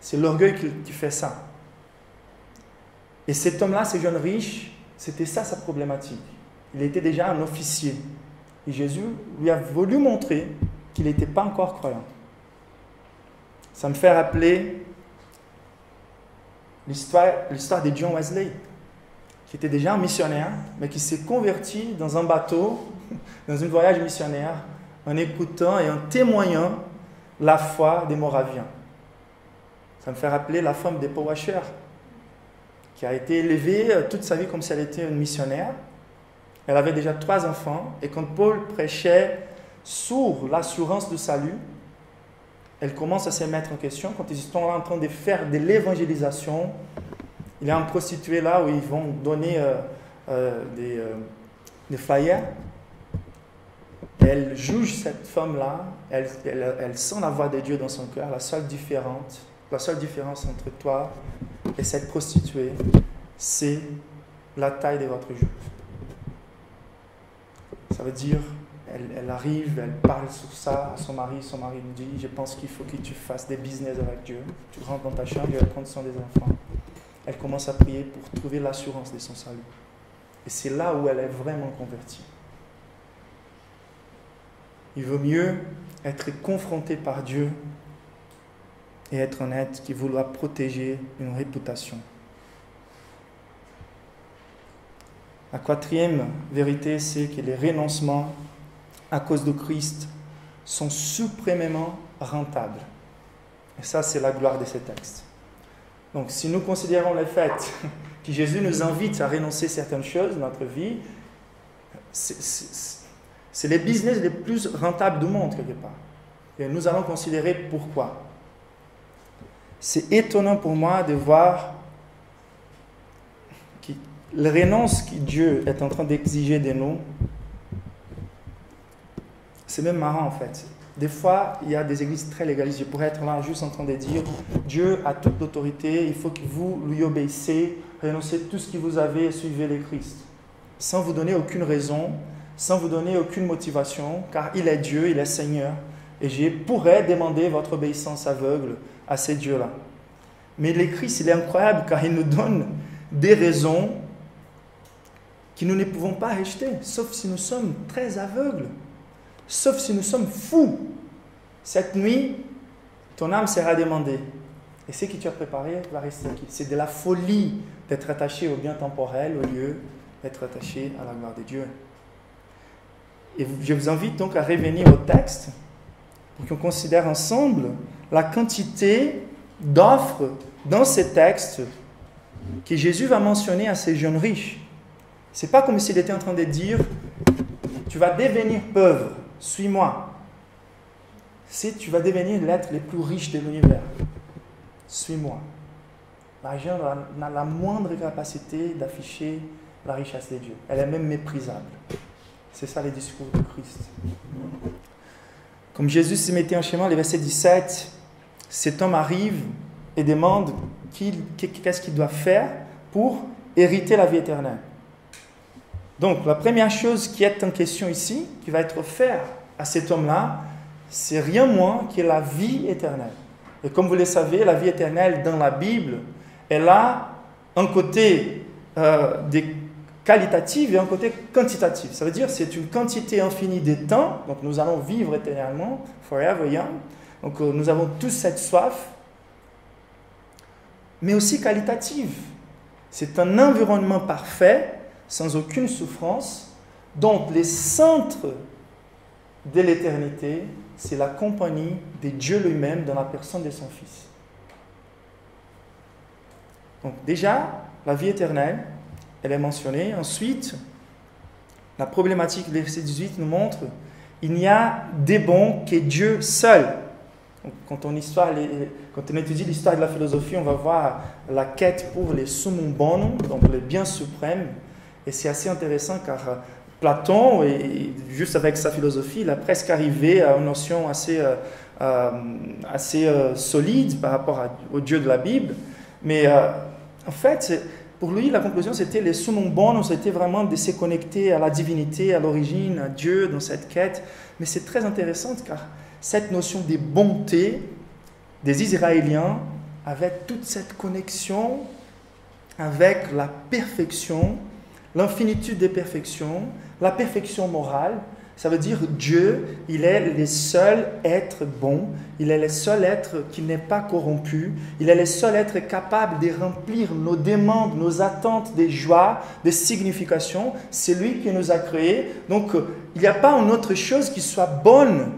C'est l'orgueil qui fait ça. Et cet homme-là, ce jeune riche, c'était ça sa problématique. Il était déjà un officier. Et Jésus lui a voulu montrer qu'il n'était pas encore croyant. Ça me fait rappeler l'histoire de John Wesley, qui était déjà un missionnaire, mais qui s'est converti dans un bateau, dans un voyage missionnaire, en écoutant et en témoignant la foi des Moraviens. Ça me fait rappeler la femme de Paul Washer, qui a été élevée toute sa vie comme si elle était une missionnaire. Elle avait déjà 3 enfants, et quand Paul prêchait sur l'assurance du salut, elle commence à se mettre en question. Quand ils sont en train de faire de l'évangélisation, il y a une prostituée là où ils vont donner des flyers. Elle juge cette femme-là, elle sent la voix de Dieu dans son cœur. La seule différence entre toi et cette prostituée, c'est la taille de votre jupe. Ça veut dire, elle arrive, elle parle sur ça à son mari lui dit, je pense qu'il faut que tu fasses des business avec Dieu. Tu rentres dans ta chambre et elle prend soin des enfants. Elle commence à prier pour trouver l'assurance de son salut. Et c'est là où elle est vraiment convertie. Il vaut mieux être confronté par Dieu et être honnête qu'il vouloir protéger une réputation. La 4e vérité, c'est que les renoncements à cause de Christ sont suprêmement rentables. Et ça, c'est la gloire de ces textes. Donc, si nous considérons le fait que Jésus nous invite à renoncer à certaines choses dans notre vie, c'est les business les plus rentables du monde, quelque part. Et nous allons considérer pourquoi. C'est étonnant pour moi de voir que la renonce que Dieu est en train d'exiger de nous, c'est même marrant en fait. Des fois, il y a des églises très légalistes. Je pourrais être là juste en train de dire Dieu a toute l'autorité, il faut que vous lui obéissez renoncez tout ce que vous avez et suivez le Christ. Sans vous donner aucune raison, sans vous donner aucune motivation, car il est Dieu, il est Seigneur, et je pourrais demander votre obéissance aveugle à ces dieux-là. Mais le Christ, il est incroyable, car il nous donne des raisons que nous ne pouvons pas rejeter, sauf si nous sommes très aveugles, sauf si nous sommes fous. Cette nuit, ton âme sera demandée. Et ce que tu as préparé va rester acquis. C'est de la folie d'être attaché au bien temporel au lieu d'être attaché à la gloire de Dieu. Et je vous invite donc à revenir au texte pour qu'on considère ensemble la quantité d'offres dans ces textes que Jésus va mentionner à ces jeunes riches. Ce n'est pas comme s'il était en train de dire « Tu vas devenir pauvre, suis-moi. » Si tu vas devenir l'être le plus riche de l'univers, suis-moi. L'argent n'a la moindre capacité d'afficher la richesse de Dieu. Elle est même méprisable. C'est ça le discours de Christ. Comme Jésus se mettait en chemin, le verset 17, cet homme arrive et demande qu'est-ce qu'il doit faire pour hériter la vie éternelle. Donc, la première chose qui est en question ici, qui va être faite à cet homme-là, c'est rien moins que la vie éternelle. Et comme vous le savez, la vie éternelle dans la Bible, elle a un côté qualitatif et un côté quantitatif. Ça veut dire que c'est une quantité infinie de temps, donc nous allons vivre éternellement, forever young, donc nous avons tous cette soif, mais aussi qualitative. C'est un environnement parfait, sans aucune souffrance, dont le centre de l'éternité, c'est la compagnie de Dieu lui-même dans la personne de son Fils. Donc déjà, la vie éternelle, elle est mentionnée. Ensuite, la problématique du verset 18 nous montre il n'y a des bons que Dieu seul. Donc, quand on étudie l'histoire de la philosophie, on va voir la quête pour les summum bonum, donc les biens suprêmes. Et c'est assez intéressant car Platon, et juste avec sa philosophie, il a presque arrivé à une notion assez solide par rapport au Dieu de la Bible. Mais en fait, pour lui, la conclusion, c'était les summum bonum, c'était vraiment de se connecter à la divinité, à l'origine, à Dieu dans cette quête. Mais c'est très intéressant car cette notion de bonté des Israéliens avait toute cette connexion avec la perfection, l'infinitude des perfections, la perfection morale. Ça veut dire Dieu, il est le seul être bon, il est le seul être qui n'est pas corrompu, il est le seul être capable de remplir nos demandes, nos attentes, des joies, des significations. C'est lui qui nous a créés. Donc, il n'y a pas une autre chose qui soit bonne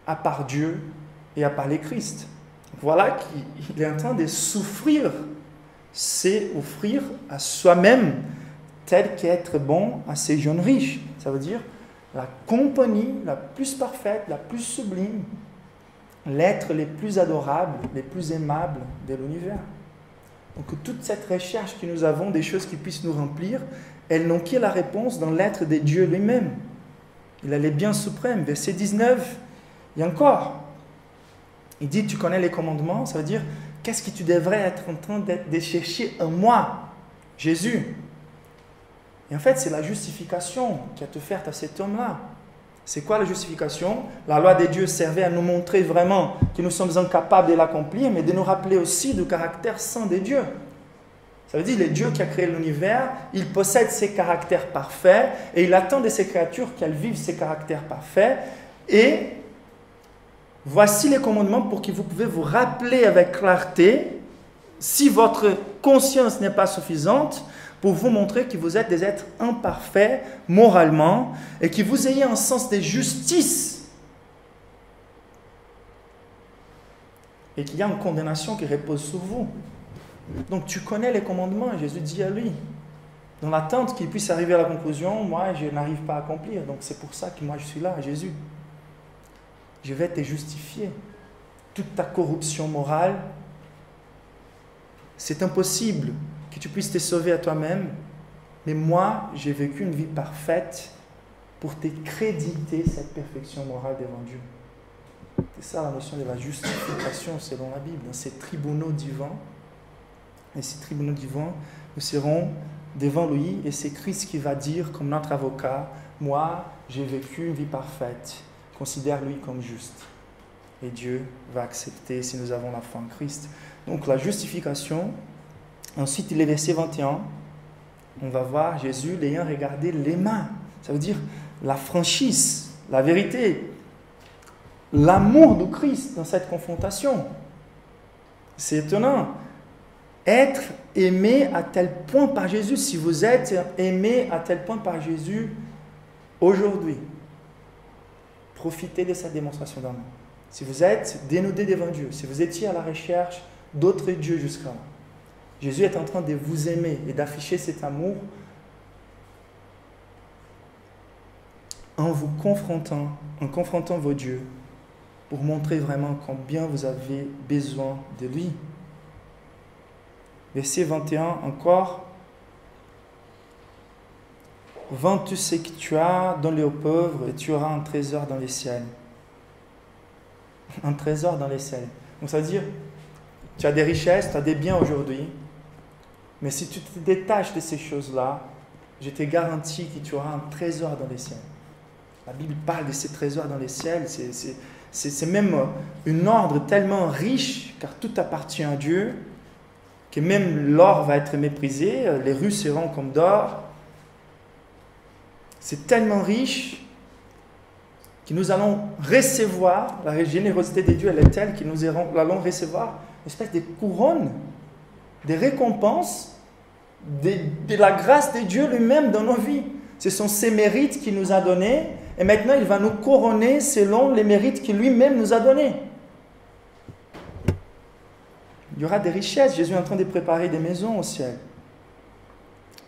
à part Dieu et à part les Christ. Voilà qu'il est en train de souffrir, c'est offrir à soi-même tel qu'être bon à ces jeunes riches. Ça veut dire la compagnie la plus parfaite, la plus sublime, l'être le plus adorable, le plus aimable de l'univers. Donc toute cette recherche que nous avons des choses qui puissent nous remplir, elles n'ont que la réponse dans l'être de Dieu lui-même. Il a les biens suprêmes. Verset 19, et encore, il dit, tu connais les commandements, ça veut dire, qu'est-ce que tu devrais être en train de chercher en moi, Jésus? Et en fait, c'est la justification qui a offerte à cet homme-là. C'est quoi la justification? La loi de Dieu servait à nous montrer vraiment que nous sommes incapables de l'accomplir, mais de nous rappeler aussi du caractère saint de Dieu. Ça veut dire le Dieu qui a créé l'univers, il possède ses caractères parfaits et il attend de ses créatures qu'elles vivent ces caractères parfaits. Et voici les commandements pour que vous pouvez vous rappeler avec clarté, si votre conscience n'est pas suffisante, pour vous montrer que vous êtes des êtres imparfaits moralement et que vous ayez un sens de justice et qu'il y a une condamnation qui repose sur vous. Donc tu connais les commandements, Jésus dit à lui, dans l'attente qu'il puisse arriver à la conclusion, moi je n'arrive pas à accomplir, donc c'est pour ça que moi je suis là, Jésus. Je vais te justifier. Toute ta corruption morale, c'est impossible que tu puisses te sauver à toi-même, mais moi, j'ai vécu une vie parfaite pour te créditer cette perfection morale devant Dieu. C'est ça la notion de la justification selon la Bible. Dans ces tribunaux divins, et ces tribunaux divins, nous serons devant lui et c'est Christ qui va dire comme notre avocat, moi j'ai vécu une vie parfaite, considère-lui comme juste. Et Dieu va accepter si nous avons la foi en Christ. Donc la justification, ensuite les versets 21, on va voir Jésus l'ayant regardé les mains. Ça veut dire la franchise, la vérité, l'amour de Christ dans cette confrontation. C'est étonnant. Être aimé à tel point par Jésus, si vous êtes aimé à tel point par Jésus aujourd'hui, profitez de cette démonstration d'amour. Si vous êtes dénudé devant Dieu, si vous étiez à la recherche d'autres dieux jusqu'à là, Jésus est en train de vous aimer et d'afficher cet amour en vous confrontant, en confrontant vos dieux pour montrer vraiment combien vous avez besoin de lui. Verset 21 encore. Vends tout ce que tu as, donne-le aux pauvres et tu auras un trésor dans les ciels. Un trésor dans les ciels. Donc ça veut dire, tu as des richesses, tu as des biens aujourd'hui, mais si tu te détaches de ces choses-là, je te garantis que tu auras un trésor dans les ciels. La Bible parle de ces trésors dans les ciels, c'est même un ordre tellement riche, car tout appartient à Dieu, que même l'or va être méprisé, les rues seront comme d'or. C'est tellement riche que nous allons recevoir, la générosité de Dieu, elle est telle que nous allons recevoir une espèce de couronne, des récompenses, de la grâce de Dieu lui-même dans nos vies. Ce sont ses mérites qu'il nous a donnés, et maintenant il va nous couronner selon les mérites qu'il lui-même nous a donnés. Il y aura des richesses. Jésus est en train de préparer des maisons au ciel.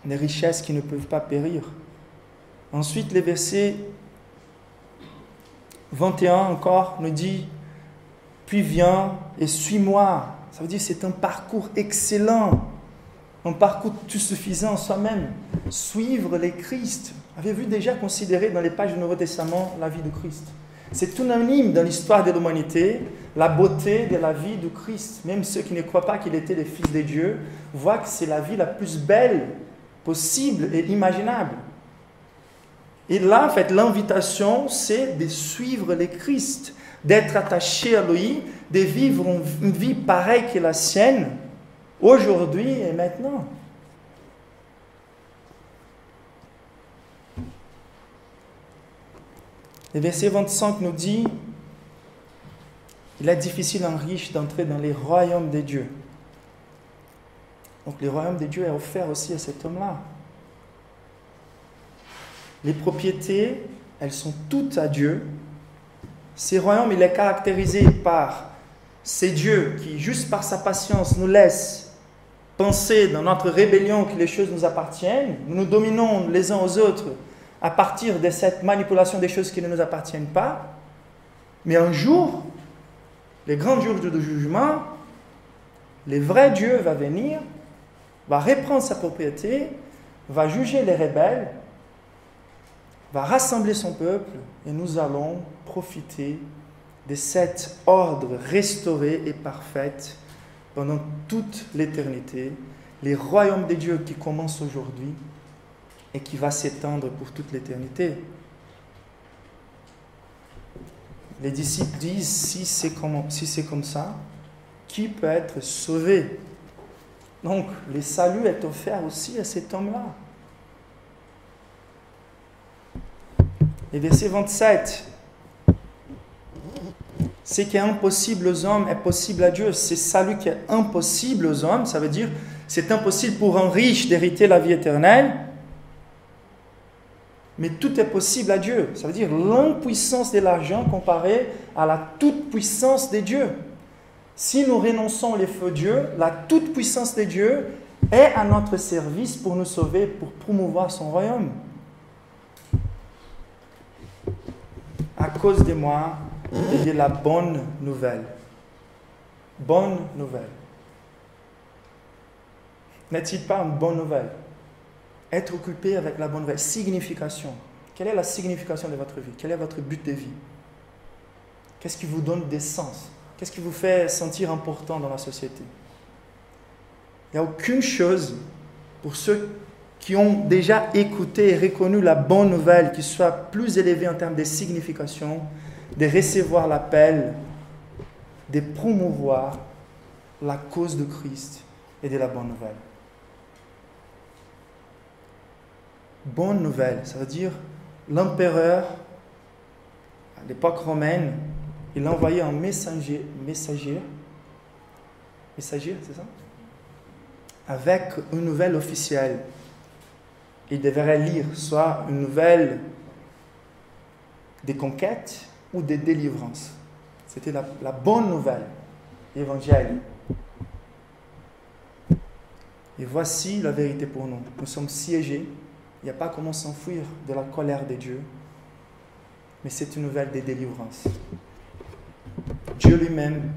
Des richesses qui ne peuvent pas périr. Ensuite, les versets 21 encore nous dit « Puis viens et suis-moi ». Ça veut dire que c'est un parcours excellent, un parcours tout suffisant en soi-même. Suivre les Christ. Avez-vous déjà considéré dans les pages du Nouveau Testament la vie de Christ? C'est unanime dans l'histoire de l'humanité, la beauté de la vie de Christ. Même ceux qui ne croient pas qu'il était le Fils de Dieu voient que c'est la vie la plus belle possible et imaginable. Et là, en fait, l'invitation, c'est de suivre le Christ, d'être attaché à lui, de vivre une vie pareille que la sienne, aujourd'hui et maintenant. Le verset 25 nous dit « Il est difficile en riche d'entrer dans les royaumes de Dieu. » Donc, le royaume de Dieu est offert aussi à cet homme-là. Les propriétés, elles sont toutes à Dieu. Ce royaume, il est caractérisé par ces dieux qui, juste par sa patience, nous laissent penser dans notre rébellion que les choses nous appartiennent. Nous dominons les uns aux autres à partir de cette manipulation des choses qui ne nous appartiennent pas. Mais un jour, le grand jour du jugement, le vrai Dieu va venir, va reprendre sa propriété, va juger les rebelles, va rassembler son peuple et nous allons profiter de cet ordre restauré et parfait pendant toute l'éternité, les royaumes de Dieu qui commencent aujourd'hui et qui va s'étendre pour toute l'éternité. Les disciples disent, si c'est comme ça, qui peut être sauvé? Donc, le salut est offert aussi à cet homme-là. Et verset 27, ce qui est impossible aux hommes est possible à Dieu. C'est salut qui est impossible aux hommes, ça veut dire c'est impossible pour un riche d'hériter la vie éternelle, mais tout est possible à Dieu. Ça veut dire l'impuissance de l'argent comparée à la toute-puissance de Dieu. Si nous renonçons les feux Dieu, la toute-puissance de Dieu est à notre service pour nous sauver, pour promouvoir son royaume. À cause de moi et de la bonne nouvelle. Bonne nouvelle. N'est-il pas une bonne nouvelle? Être occupé avec la bonne nouvelle. Signification. Quelle est la signification de votre vie? Quel est votre but de vie? Qu'est-ce qui vous donne des sens? Qu'est-ce qui vous fait sentir important dans la société? Il n'y a aucune chose pour ceux qui ont déjà écouté et reconnu la bonne nouvelle qui soit plus élevée en termes de signification, de recevoir l'appel, de promouvoir la cause de Christ et de la bonne nouvelle. Bonne nouvelle, ça veut dire l'empereur, à l'époque romaine, il envoyait un messager, c'est ça? Avec une nouvelle officielle. Il devrait lire soit une nouvelle des conquêtes ou des délivrances. C'était la bonne nouvelle, l'évangile. Et voici la vérité pour nous. Nous sommes siégés. Il n'y a pas comment s'enfuir de la colère de Dieu. Mais c'est une nouvelle des délivrances. Dieu lui-même,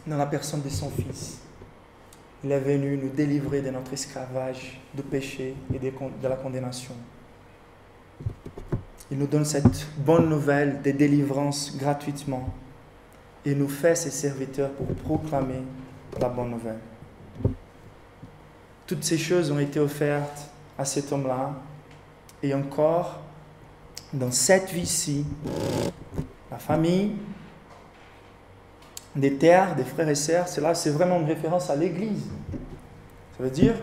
dans la personne de son Fils, il est venu nous délivrer de notre esclavage, du péché et de la condamnation. Il nous donne cette bonne nouvelle de délivrance gratuitement et nous fait ses serviteurs pour proclamer la bonne nouvelle. Toutes ces choses ont été offertes à cet homme-là et encore, dans cette vie-ci, la famille, des terres, des frères et sœurs, c'est vraiment une référence à l'Église. Ça veut dire,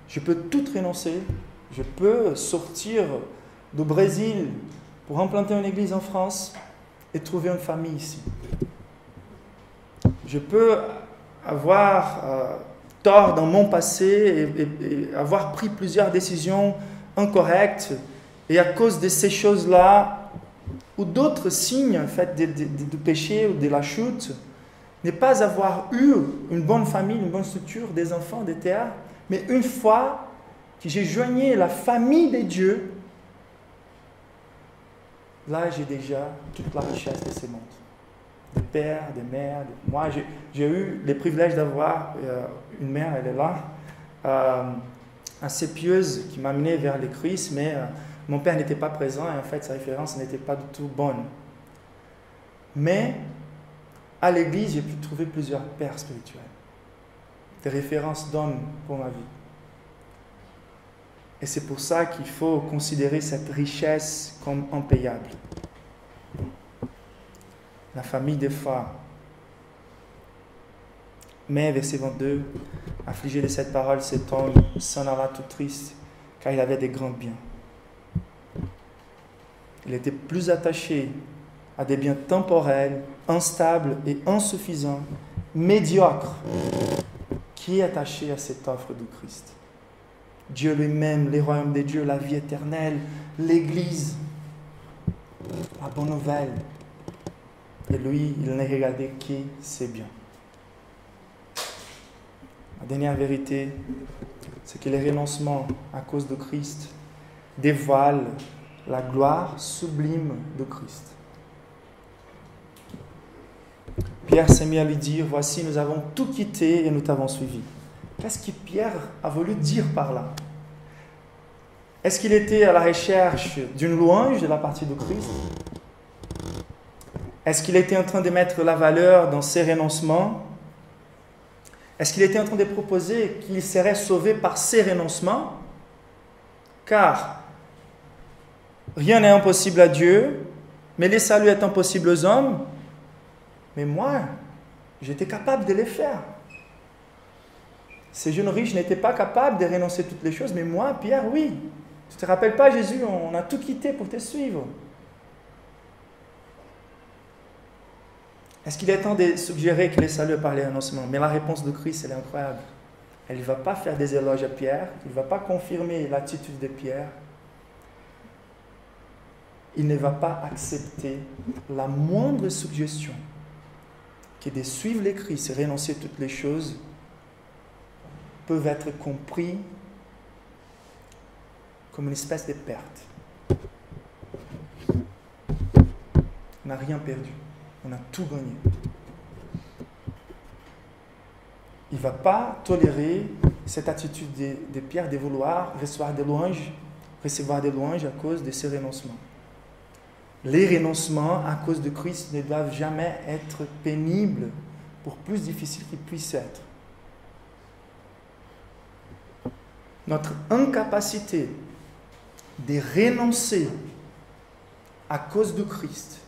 je peux tout renoncer, je peux sortir du Brésil pour implanter une église en France et trouver une famille ici. Je peux avoir tort dans mon passé et avoir pris plusieurs décisions incorrectes et à cause de ces choses-là ou d'autres signes en fait, du péché ou de la chute, ne pas avoir eu une bonne famille, une bonne structure, des enfants, des terres, mais une fois que j'ai joigné la famille de Dieu, là j'ai déjà toute la richesse de ce monde. Des pères, des mères. Moi j'ai eu le privilège d'avoir une mère, elle est là, assez pieuse, qui m'a amené vers le Christ, mais mon père n'était pas présent et en fait sa référence n'était pas du tout bonne. Mais à l'église, j'ai pu trouver plusieurs pères spirituels, des références d'hommes pour ma vie. Et c'est pour ça qu'il faut considérer cette richesse comme impayable. La famille des fois. Mais, verset 22, affligé de cette parole, cet homme s'en alla tout triste, car il avait des grands biens. Il était plus attaché à des biens temporels, instables et insuffisants, médiocres, qui est attaché à cette offre de Christ. Dieu lui-même, les royaumes des dieux, la vie éternelle, l'Église, la bonne nouvelle. Et lui, il n'a regardé que ses biens. La dernière vérité, c'est que le renoncement à cause de Christ dévoile la gloire sublime de Christ. Pierre s'est mis à lui dire, voici, nous avons tout quitté et nous t'avons suivi. Qu'est-ce que Pierre a voulu dire par là? Est-ce qu'il était à la recherche d'une louange de la partie de Christ? Est-ce qu'il était en train de mettre la valeur dans ses renoncements? Est-ce qu'il était en train de proposer qu'il serait sauvé par ses renoncements? Car rien n'est impossible à Dieu, mais le salut est impossible aux hommes. Mais moi, j'étais capable de les faire. Ces jeunes riches n'étaient pas capables de renoncer toutes les choses, mais moi, Pierre, oui. Tu ne te rappelles pas, Jésus, on a tout quitté pour te suivre. Est-ce qu'il est temps de suggérer que le salut est par les renonsements? Mais la réponse de Christ, elle est incroyable. Elle ne va pas faire des éloges à Pierre, il ne va pas confirmer l'attitude de Pierre. Il ne va pas accepter la moindre suggestion que de suivre les Christ et renoncer toutes les choses peuvent être compris comme une espèce de perte. On n'a rien perdu, on a tout gagné. Il ne va pas tolérer cette attitude de Pierre de vouloir recevoir des louanges à cause de ses renoncements. Les renoncements à cause de Christ ne doivent jamais être pénibles, pour plus difficiles qu'ils puissent être. notre incapacité de renoncer à cause de Christ,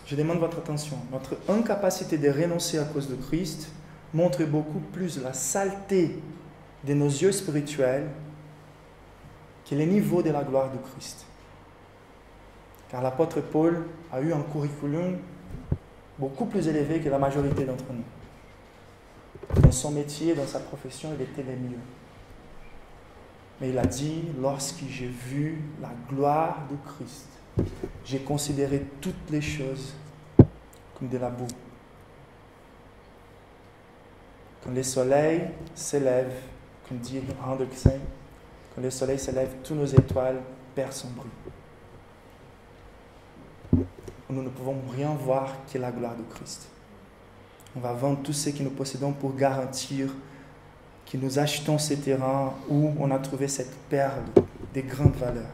je demande votre attention, notre incapacité de renoncer à cause de Christ montre beaucoup plus la saleté de nos yeux spirituels que le niveau de la gloire de Christ. Car l'apôtre Paul a eu un curriculum beaucoup plus élevé que la majorité d'entre nous. Dans son métier, dans sa profession, il était le mieux. Mais il a dit, lorsque j'ai vu la gloire de Christ, j'ai considéré toutes les choses comme de la boue. Quand le soleil s'élève, comme dit Hendrickson, quand le soleil s'élève, toutes nos étoiles perdent son bruit. Nous ne pouvons rien voir que la gloire de Christ. On va vendre tout ce que nous possédons pour garantir que nous achetons ces terrains où on a trouvé cette perle de grande valeur.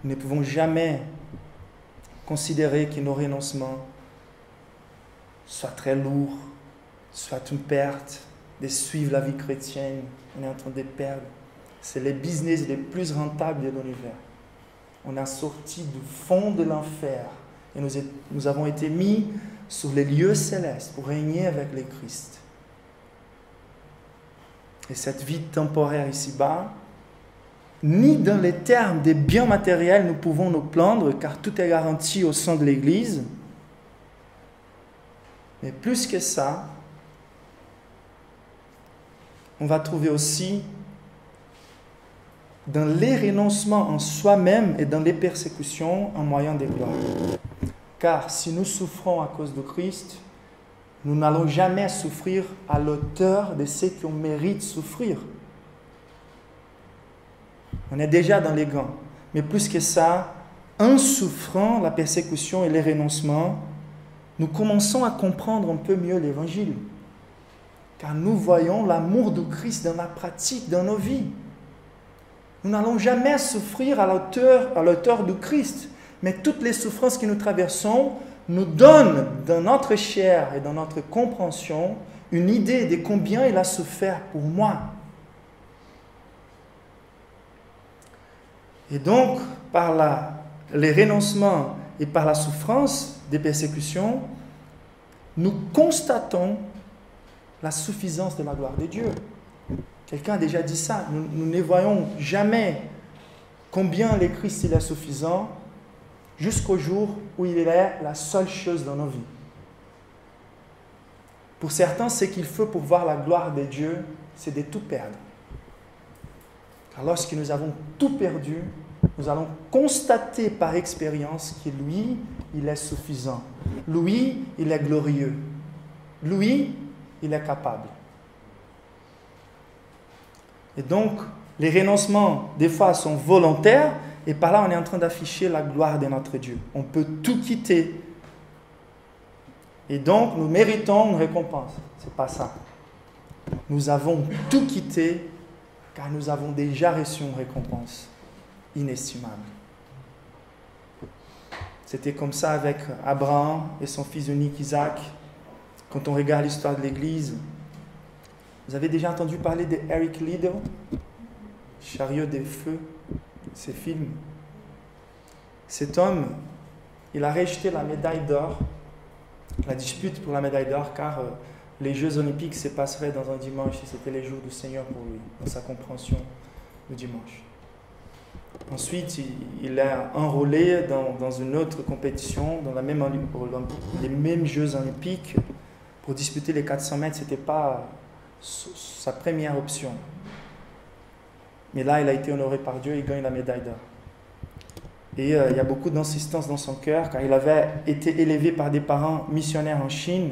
Nous ne pouvons jamais considérer que nos renoncements soient très lourds, soient une perte de suivre la vie chrétienne. On est en train de perdre. C'est les business les plus rentables de l'univers. On a sorti du fond de l'enfer et nous avons été mis sur les lieux célestes pour régner avec le Christ. Et cette vie temporaire ici-bas, ni dans les termes des biens matériels nous pouvons nous plaindre, car tout est garanti au sein de l'Église. Mais plus que ça, on va trouver aussi dans les renoncements en soi-même et dans les persécutions un moyen de gloire. Car si nous souffrons à cause de Christ, nous n'allons jamais souffrir à l'auteur de ce qu'on mérite de souffrir. On est déjà dans les gants. Mais plus que ça, en souffrant la persécution et les renoncements, nous commençons à comprendre un peu mieux l'Évangile. Car nous voyons l'amour de Christ dans la pratique, dans nos vies. Nous n'allons jamais souffrir à l'auteur de Christ. Mais toutes les souffrances que nous traversons nous donnent dans notre chair et dans notre compréhension une idée de combien il a souffert pour moi. Et donc, par les renoncements et par la souffrance des persécutions, nous constatons la suffisance de la gloire de Dieu. Quelqu'un a déjà dit ça. Nous ne voyons jamais combien le Christ il est suffisant jusqu'au jour où il est la seule chose dans nos vies. Pour certains, ce qu'il faut pour voir la gloire de Dieu, c'est de tout perdre. Car lorsque nous avons tout perdu, nous allons constater par expérience que lui, il est suffisant. Lui, il est glorieux. Lui, il est capable. Et donc, les renoncements, des fois, sont volontaires, et par là, on est en train d'afficher la gloire de notre Dieu. On peut tout quitter. Et donc, nous méritons une récompense. Ce n'est pas ça. Nous avons tout quitté, car nous avons déjà reçu une récompense inestimable. C'était comme ça avec Abraham et son fils unique Isaac. Quand on regarde l'histoire de l'Église, vous avez déjà entendu parler de Eric Liddell, Chariot des feux, ces films. Cet homme, il a rejeté la médaille d'or, la dispute pour la médaille d'or, car les Jeux Olympiques se passeraient dans un dimanche et c'était les jours du Seigneur pour lui, dans sa compréhension du dimanche. Ensuite, il est enrôlé dans une autre compétition, dans les mêmes Jeux Olympiques. Pour disputer les 400 mètres, ce n'était pas sa première option. Mais là, il a été honoré par Dieu, il gagne la médaille d'or. Et il y a beaucoup d'insistance dans son cœur, car il avait été élevé par des parents missionnaires en Chine.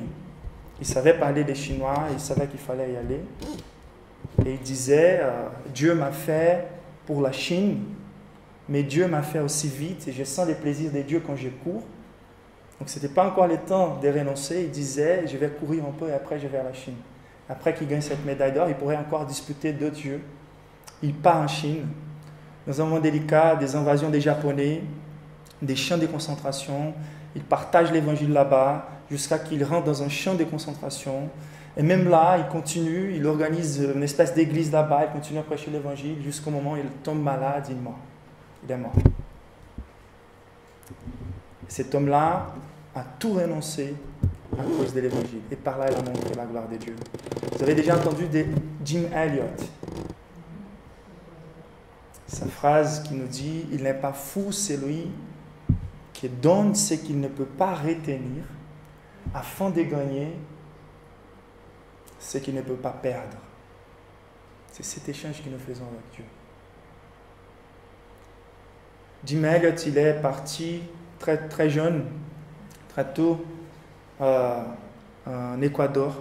Il savait parler les Chinois, il savait qu'il fallait y aller. Et il disait, Dieu m'a fait pour la Chine, mais Dieu m'a fait aussi vite, et je sens les plaisirs de Dieu quand je cours. Donc ce n'était pas encore le temps de renoncer. Il disait, je vais courir un peu et après je vais à la Chine. Après qu'il gagne cette médaille d'or, il pourrait encore disputer d'autres jeux. Il part en Chine, dans un moment délicat, des invasions des Japonais, des champs de concentration. Il partage l'évangile là-bas jusqu'à qu'il rentre dans un champ de concentration. Et même là, il continue, il organise une espèce d'église là-bas, il continue à prêcher l'évangile jusqu'au moment où il tombe malade, il meurt. Il est mort. Cet homme-là a tout renoncé à cause de l'évangile. Et par là, il a montré la gloire de Dieu. Vous avez déjà entendu de Jim Elliot. Sa phrase qui nous dit « Il n'est pas fou celui qui donne ce qu'il ne peut pas retenir afin de gagner ce qu'il ne peut pas perdre. » C'est cet échange que nous faisons avec Dieu. Jim Elliot, il est parti très, très jeune, très tôt, en Équateur.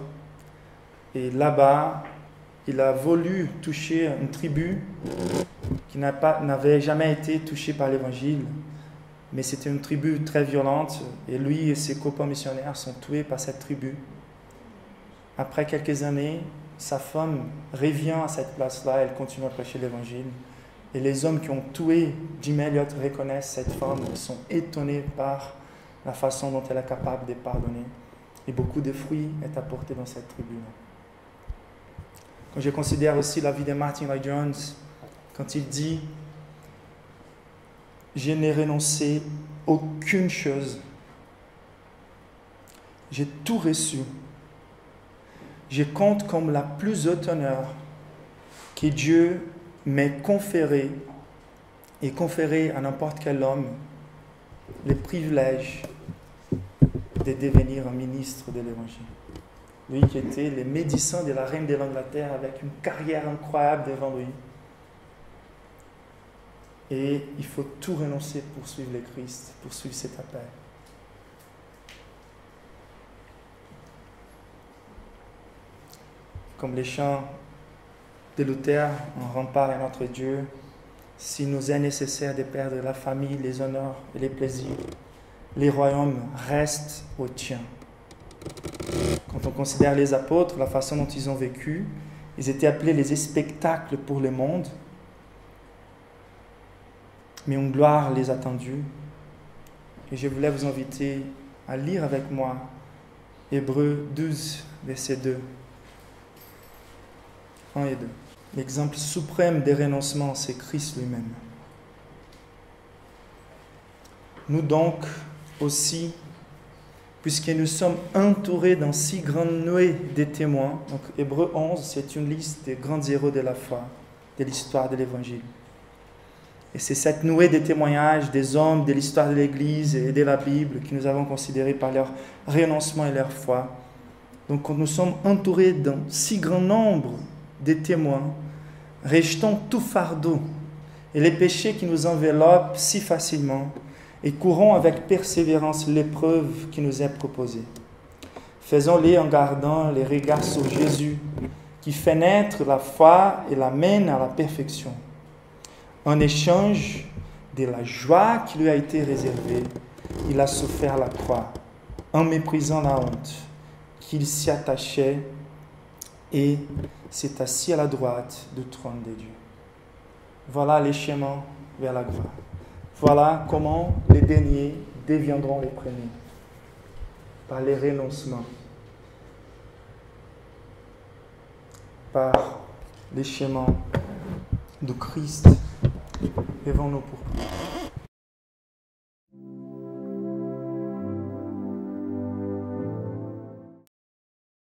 Et là-bas, il a voulu toucher une tribu qui n'avait jamais été touchée par l'évangile. Mais c'était une tribu très violente. Et lui et ses copains missionnaires sont tués par cette tribu. Après quelques années, sa femme revient à cette place-là. Elle continue à prêcher l'évangile. Et les hommes qui ont tué Jim Elliot reconnaissent cette femme. Ils sont étonnés par la façon dont elle est capable de pardonner. Et beaucoup de fruits est apporté dans cette tribu-là. Quand je considère aussi la vie de Martin Lloyd-Jones, quand il dit « Je n'ai renoncé aucune chose. J'ai tout reçu. Je compte comme la plus haute honneur que Dieu m'ait conféré et conféré à n'importe quel homme le privilège de devenir un ministre de l'Évangile. » Lui qui était le médecin de la reine de l'Angleterre avec une carrière incroyable devant lui. Et il faut tout renoncer pour suivre le Christ, pour suivre cet appel. Comme les chants de Luther, un rempart à notre Dieu, s'il nous est nécessaire de perdre la famille, les honneurs et les plaisirs, les royaumes restent au tien. Quand on considère les apôtres, la façon dont ils ont vécu, ils étaient appelés les spectacles pour le monde, mais une gloire les attendue. Et je voulais vous inviter à lire avec moi Hébreux 12, verset 2. 1 et 2. L'exemple suprême des renoncements, c'est Christ lui-même. Nous donc aussi, puisque nous sommes entourés d'un si grande nuée de témoins. Donc, Hébreux 11, c'est une liste des grands héros de la foi, de l'histoire de l'Évangile. Et c'est cette nuée de témoignages des hommes de l'histoire de l'Église et de la Bible que nous avons considérés par leur renoncement et leur foi. Donc, quand nous sommes entourés d'un si grand nombre de témoins, rejetons tout fardeau et les péchés qui nous enveloppent si facilement, et courons avec persévérance l'épreuve qui nous est proposée. Faisons-les en gardant les regards sur Jésus, qui fait naître la foi et la mène à la perfection. En échange de la joie qui lui a été réservée, il a souffert la croix, en méprisant la honte, qu'il s'y attachait et s'est assis à la droite du trône de Dieu. Voilà les chemins vers la gloire. Voilà comment les derniers deviendront les premiers, par les renoncements, par les chemins de Christ. Levons-nous pour prier.